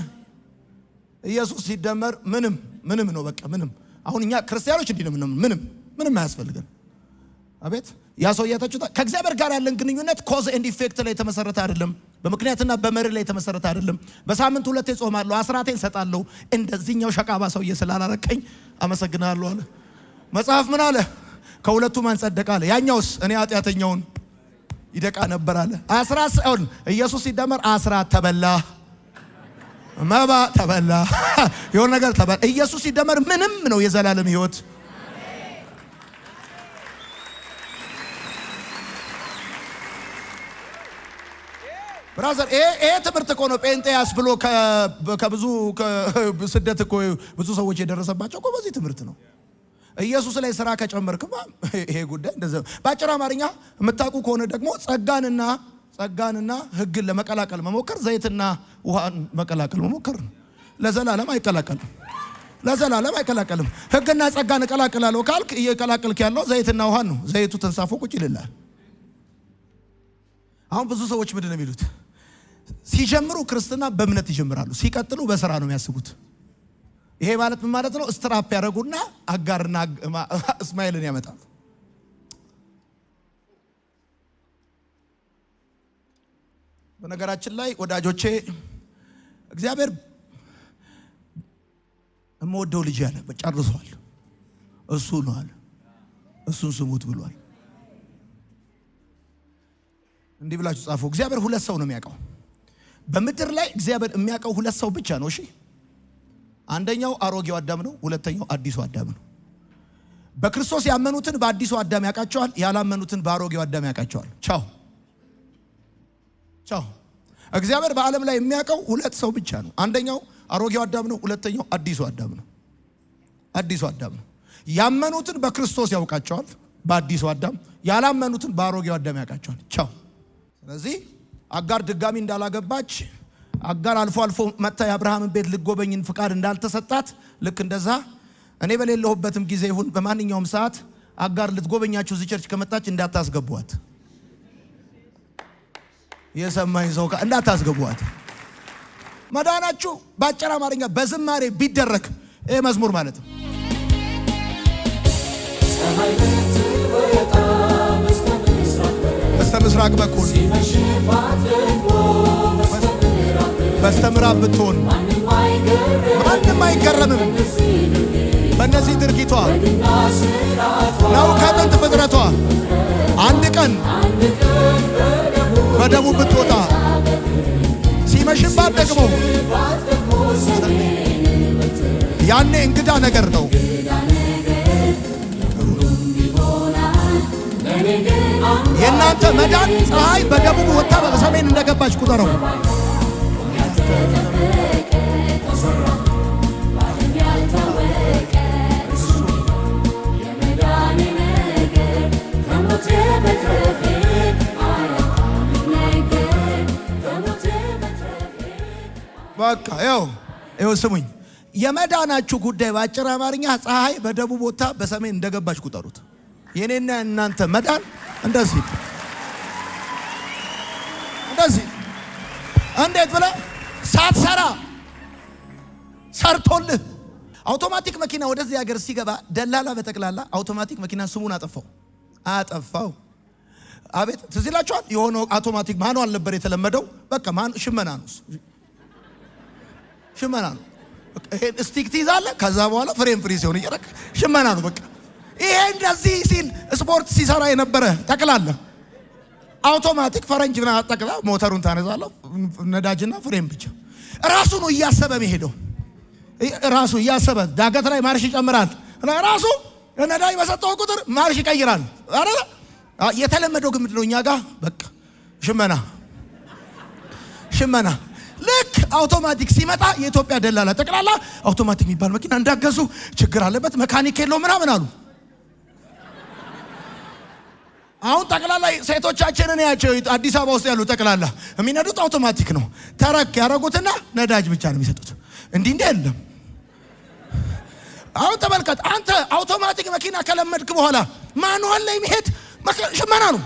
ምንም ነው። በቃ ምንም። አሁን እኛ ክርስቲያኖች እንዲህ ነው። ምንም አያስፈልገን። አቤት ያ ሰው ያታችሁታ ከእግዚአብሔር ጋር ያለን ግንኙነት ኮዝ ኤንድ ኢፌክት ላይ የተመሰረተ አይደለም። በምክንያትና በመርህ ላይ የተመሰረተ አይደለም። በሳምንት 2 ጾማለሁ፣ አስራቴን ሰጣለሁ፣ እንደዚህኛው ሸቃባ ሰውዬ ስላላረከኝ አመሰግናለሁ አለ። መጽሐፍ ምን አለ? ከሁለቱ ማን ጸደቀ አለ? ያኛውስ እኔ ኃጢአተኛውን ይደቃ ነበር አለ። አስራት ሳይሆን ኢየሱስ ሲደመር አስራት ተበላ፣ መባ ተበላ፣ የሆነ ነገር ተበላ። ኢየሱስ ሲደመር ምንም ነው የዘላለም ሕይወት። ብራዘር ይሄ ትምህርት እኮ ነው ጴንጤ ያስብሎ ከብዙ ስደት እኮ ብዙ ሰዎች የደረሰባቸው እኮ በዚህ ትምህርት ነው። ኢየሱስ ላይ ስራ ከጨመርክማ ይሄ ጉዳይ እንደዚህ። በአጭር አማርኛ የምታውቁ ከሆነ ደግሞ ጸጋንና ሕግን ለመቀላቀል መሞከር ዘይትና ውሃን መቀላቀል መሞከር ለዘላለም አይቀላቀልም። ሕግና ጸጋን እቀላቅላለሁ ካልክ እየቀላቀልክ ያለው ዘይትና ውሃን ነው። ዘይቱ ተንሳፎ ቁጭ ይልላል። አሁን ብዙ ሰዎች ምንድን ነው የሚሉት? ሲጀምሩ ክርስትና በእምነት ይጀምራሉ፣ ሲቀጥሉ በስራ ነው የሚያስቡት። ይሄ ማለት ምን ማለት ነው? ስትራፕ ያደረጉና አጋርና እስማኤልን ያመጣሉ። በነገራችን ላይ ወዳጆቼ እግዚአብሔር የምወደው ልጅ ያለ ጨርሷል፣ እሱ ነው አለ። እሱን ስሙት ብሏል። እንዲህ ብላችሁ ጻፉ። እግዚአብሔር 2 ሰው ነው የሚያውቀው በምድር ላይ። እግዚአብሔር የሚያውቀው 2 ሰው ብቻ ነው። እሺ፣ አንደኛው አሮጌው አዳም ነው፣ ሁለተኛው አዲሱ አዳም ነው። በክርስቶስ ያመኑትን በአዲሱ አዳም ያውቃቸዋል፣ ያላመኑትን በአሮጌው አዳም ያውቃቸዋል። ቻው። እግዚአብሔር በዓለም ላይ የሚያውቀው 2 ሰው ብቻ ነው። አንደኛው አሮጌው አዳም ነው፣ ሁለተኛው አዲሱ አዳም ነው። ያመኑትን በክርስቶስ ያውቃቸዋል በአዲሱ አዳም፣ ያላመኑትን በአሮጌው አዳም ያውቃቸዋል። ቻው። ስለዚህ አጋር ድጋሚ እንዳላገባች፣ አጋር አልፎ መታ የአብርሃምን ቤት ልጎበኝን ፍቃድ እንዳልተሰጣት፣ ልክ እንደዛ እኔ በሌለሁበትም ጊዜ ይሁን በማንኛውም ሰዓት አጋር ልትጎበኛችሁ እዚህ ቸርች ከመጣች እንዳታስገቧት። የሰማኝ ሰው እንዳታስገቧት። መዳናችሁ በአጭር አማርኛ በዝማሬ ቢደረግ ይሄ መዝሙር ማለት ነው። በስተምስራቅ በኩል በስተምዕራብ ብትሆን ማንም አይገረምም በእነዚህ ድርጊቷ ነው። ከጥንት ፍጥረቷ አንድ ቀን በደቡብ ብትወጣ ሲመሽባት ደግሞ ያኔ እንግዳ ነገር ነው። የእናንተ መዳን ፀሐይ በደቡብ ወጣ በሰሜን እንደገባች ቁጠረው። በቃ ይኸው ስሙኝ። የመዳናችሁ ጉዳይ በአጭር አማርኛ ፀሐይ በደቡብ ወጣ በሰሜን እንደገባች ቁጠሩት። የኔና እናንተ መዳን እንደዚህ እንዴት ብለህ ሳትሰራ ሰርቶልህ። አውቶማቲክ መኪና ወደዚህ ሀገር ሲገባ ደላላ በጠቅላላ አውቶማቲክ መኪና ስሙን አጠፋው። አቤት ትዝ ይላችኋል። የሆነው አውቶማቲክ ማኑዋል ነበር የተለመደው። በቃ ሽመና ነው። ይሄን ስቲክ ትይዛለህ፣ ከዛ በኋላ ፍሬም ፍሪ ሲሆን እየረክ ሽመና ነው በቃ። ይሄ እንደዚህ ሲል ስፖርት ሲሰራ የነበረ ጠቅላላ አውቶማቲክ ፈረንጅ ብና ጠቅላ ሞተሩን ታነዛለህ፣ ነዳጅና ፍሬም ብቻ። ራሱ ነው እያሰበ የሚሄደው። ራሱ እያሰበ ዳገት ላይ ማርሽ ይጨምራል። ራሱ ነዳጅ በሰጠው ቁጥር ማርሽ ይቀይራል። አረ የተለመደው ግን ምንድነው? እኛ ጋር በቃ ሽመና። ልክ አውቶማቲክ ሲመጣ የኢትዮጵያ ደላላ ጠቅላላ አውቶማቲክ የሚባል መኪና እንዳገዙ ችግር አለበት መካኒክ የለው ምናምን አሉ። አሁን ጠቅላላ ሴቶቻችንን ያቸው አዲስ አበባ ውስጥ ያሉ ጠቅላላ የሚነዱት አውቶማቲክ ነው። ተረክ ያደረጉትና ነዳጅ ብቻ ነው የሚሰጡት። እንዲህ የለም አሁን ተመልከት፣ አንተ አውቶማቲክ መኪና ከለመድክ በኋላ ማኑዋል ላይ መሄድ ሽመና ነው።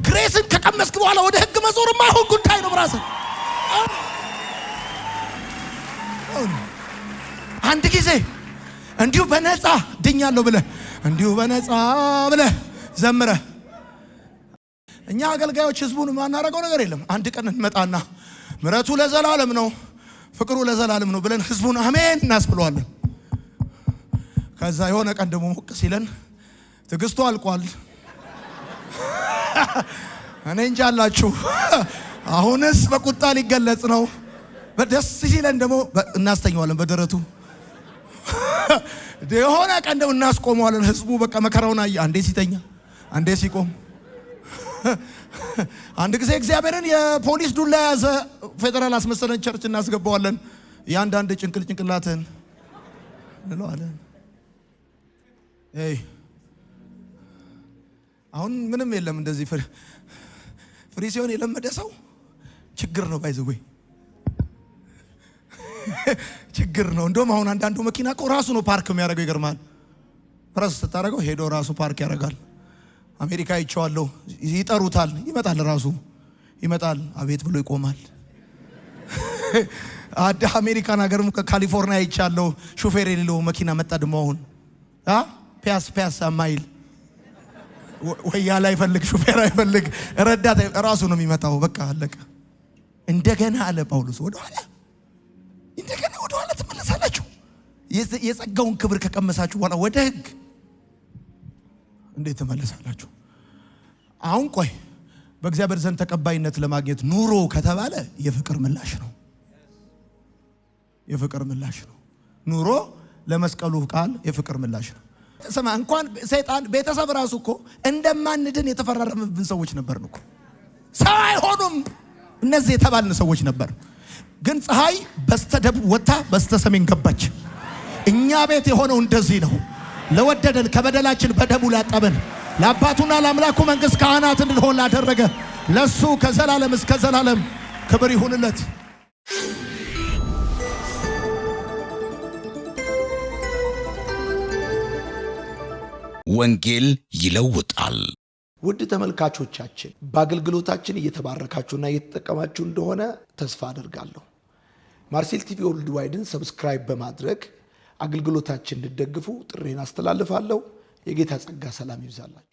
ግሬስን ከቀመስክ በኋላ ወደ ህግ መዞር ማይሆን ጉዳይ ነው። ብራስ አንድ ጊዜ እንዲሁ በነፃ ድኛለሁ ብለህ እንዲሁ በነፃ ብለህ ዘምረህ እኛ አገልጋዮች ህዝቡን ማናረገው ነገር የለም። አንድ ቀን እንመጣና ምሕረቱ ለዘላለም ነው ፍቅሩ ለዘላለም ነው ብለን ህዝቡን አሜን እናስብለዋለን። ከዛ የሆነ ቀን ደግሞ ሞቅ ሲለን ትግስቱ አልቋል እኔ እንጃላችሁ አሁንስ በቁጣ ሊገለጽ ነው። በደስ ሲለን ደግሞ እናስተኛዋለን በደረቱ የሆነ ቀን ደግሞ እናስቆመዋለን። ህዝቡ በቃ መከራውን አየ። አንዴ ሲተኛ አንዴ ሲቆም አንድ ጊዜ እግዚአብሔርን የፖሊስ ዱላ ያዘ ፌደራል አስመሰለን ቸርች እናስገባዋለን። ያንዳንድ ጭንቅላትን እንለዋለን። አሁን ምንም የለም እንደዚህ ፍሪ ሲሆን የለመደ ሰው ችግር ነው ባይዘው ችግር ነው። እንደውም አሁን አንዳንዱ መኪና እኮ ራሱ ነው ፓርክ የሚያደርገው። ይገርማል። ፕረስ ስታደርገው ሄዶ ራሱ ፓርክ ያደርጋል። አሜሪካ ይቻላል። ይጠሩታል፣ ይመጣል፣ ራሱ ይመጣል፣ አቤት ብሎ ይቆማል። አሜሪካን ሀገርም ከካሊፎርኒያ ይቻላል። ሹፌር የሌለው መኪና መጣ ደሞ አሁን ፒያሳ ማይል ወያ ላይ ፈልግ ሹፌር አይፈልግ ረዳት ራሱ ነው የሚመጣው። በቃ አለቀ። እንደገና አለ ጳውሎስ እንደገና ወደ ኋላ ተመለሳላችሁ። የጸጋውን ክብር ከቀመሳችሁ በኋላ ወደ ህግ እንዴት ተመለሳላችሁ? አሁን ቆይ በእግዚአብሔር ዘንድ ተቀባይነት ለማግኘት ኑሮ ከተባለ የፍቅር ምላሽ ነው። የፍቅር ምላሽ ነው ኑሮ። ለመስቀሉ ቃል የፍቅር ምላሽ ነው። ሰማ እንኳን ሰይጣን ቤተሰብ ራሱ እኮ እንደማንድን የተፈራረመብን ሰዎች ነበርን እኮ። ሰው አይሆኑም እነዚህ የተባልን ሰዎች ነበር። ግን ፀሐይ በስተደቡብ ወጣ በስተሰሜን ገባች። እኛ ቤት የሆነው እንደዚህ ነው። ለወደደን ከበደላችን በደሙ ላጠበን ለአባቱና ለአምላኩ መንግስት ካህናት እንድንሆን ላደረገ ለሱ ከዘላለም እስከ ዘላለም ክብር ይሁንለት። ወንጌል ይለውጣል። ውድ ተመልካቾቻችን በአገልግሎታችን እየተባረካችሁና እየተጠቀማችሁ እንደሆነ ተስፋ አደርጋለሁ። ማርሴል ቲቪ ወርልድ ዋይድን ሰብስክራይብ በማድረግ አገልግሎታችን እንድትደግፉ ጥሬን አስተላልፋለሁ። የጌታ ጸጋ ሰላም ይብዛላችሁ።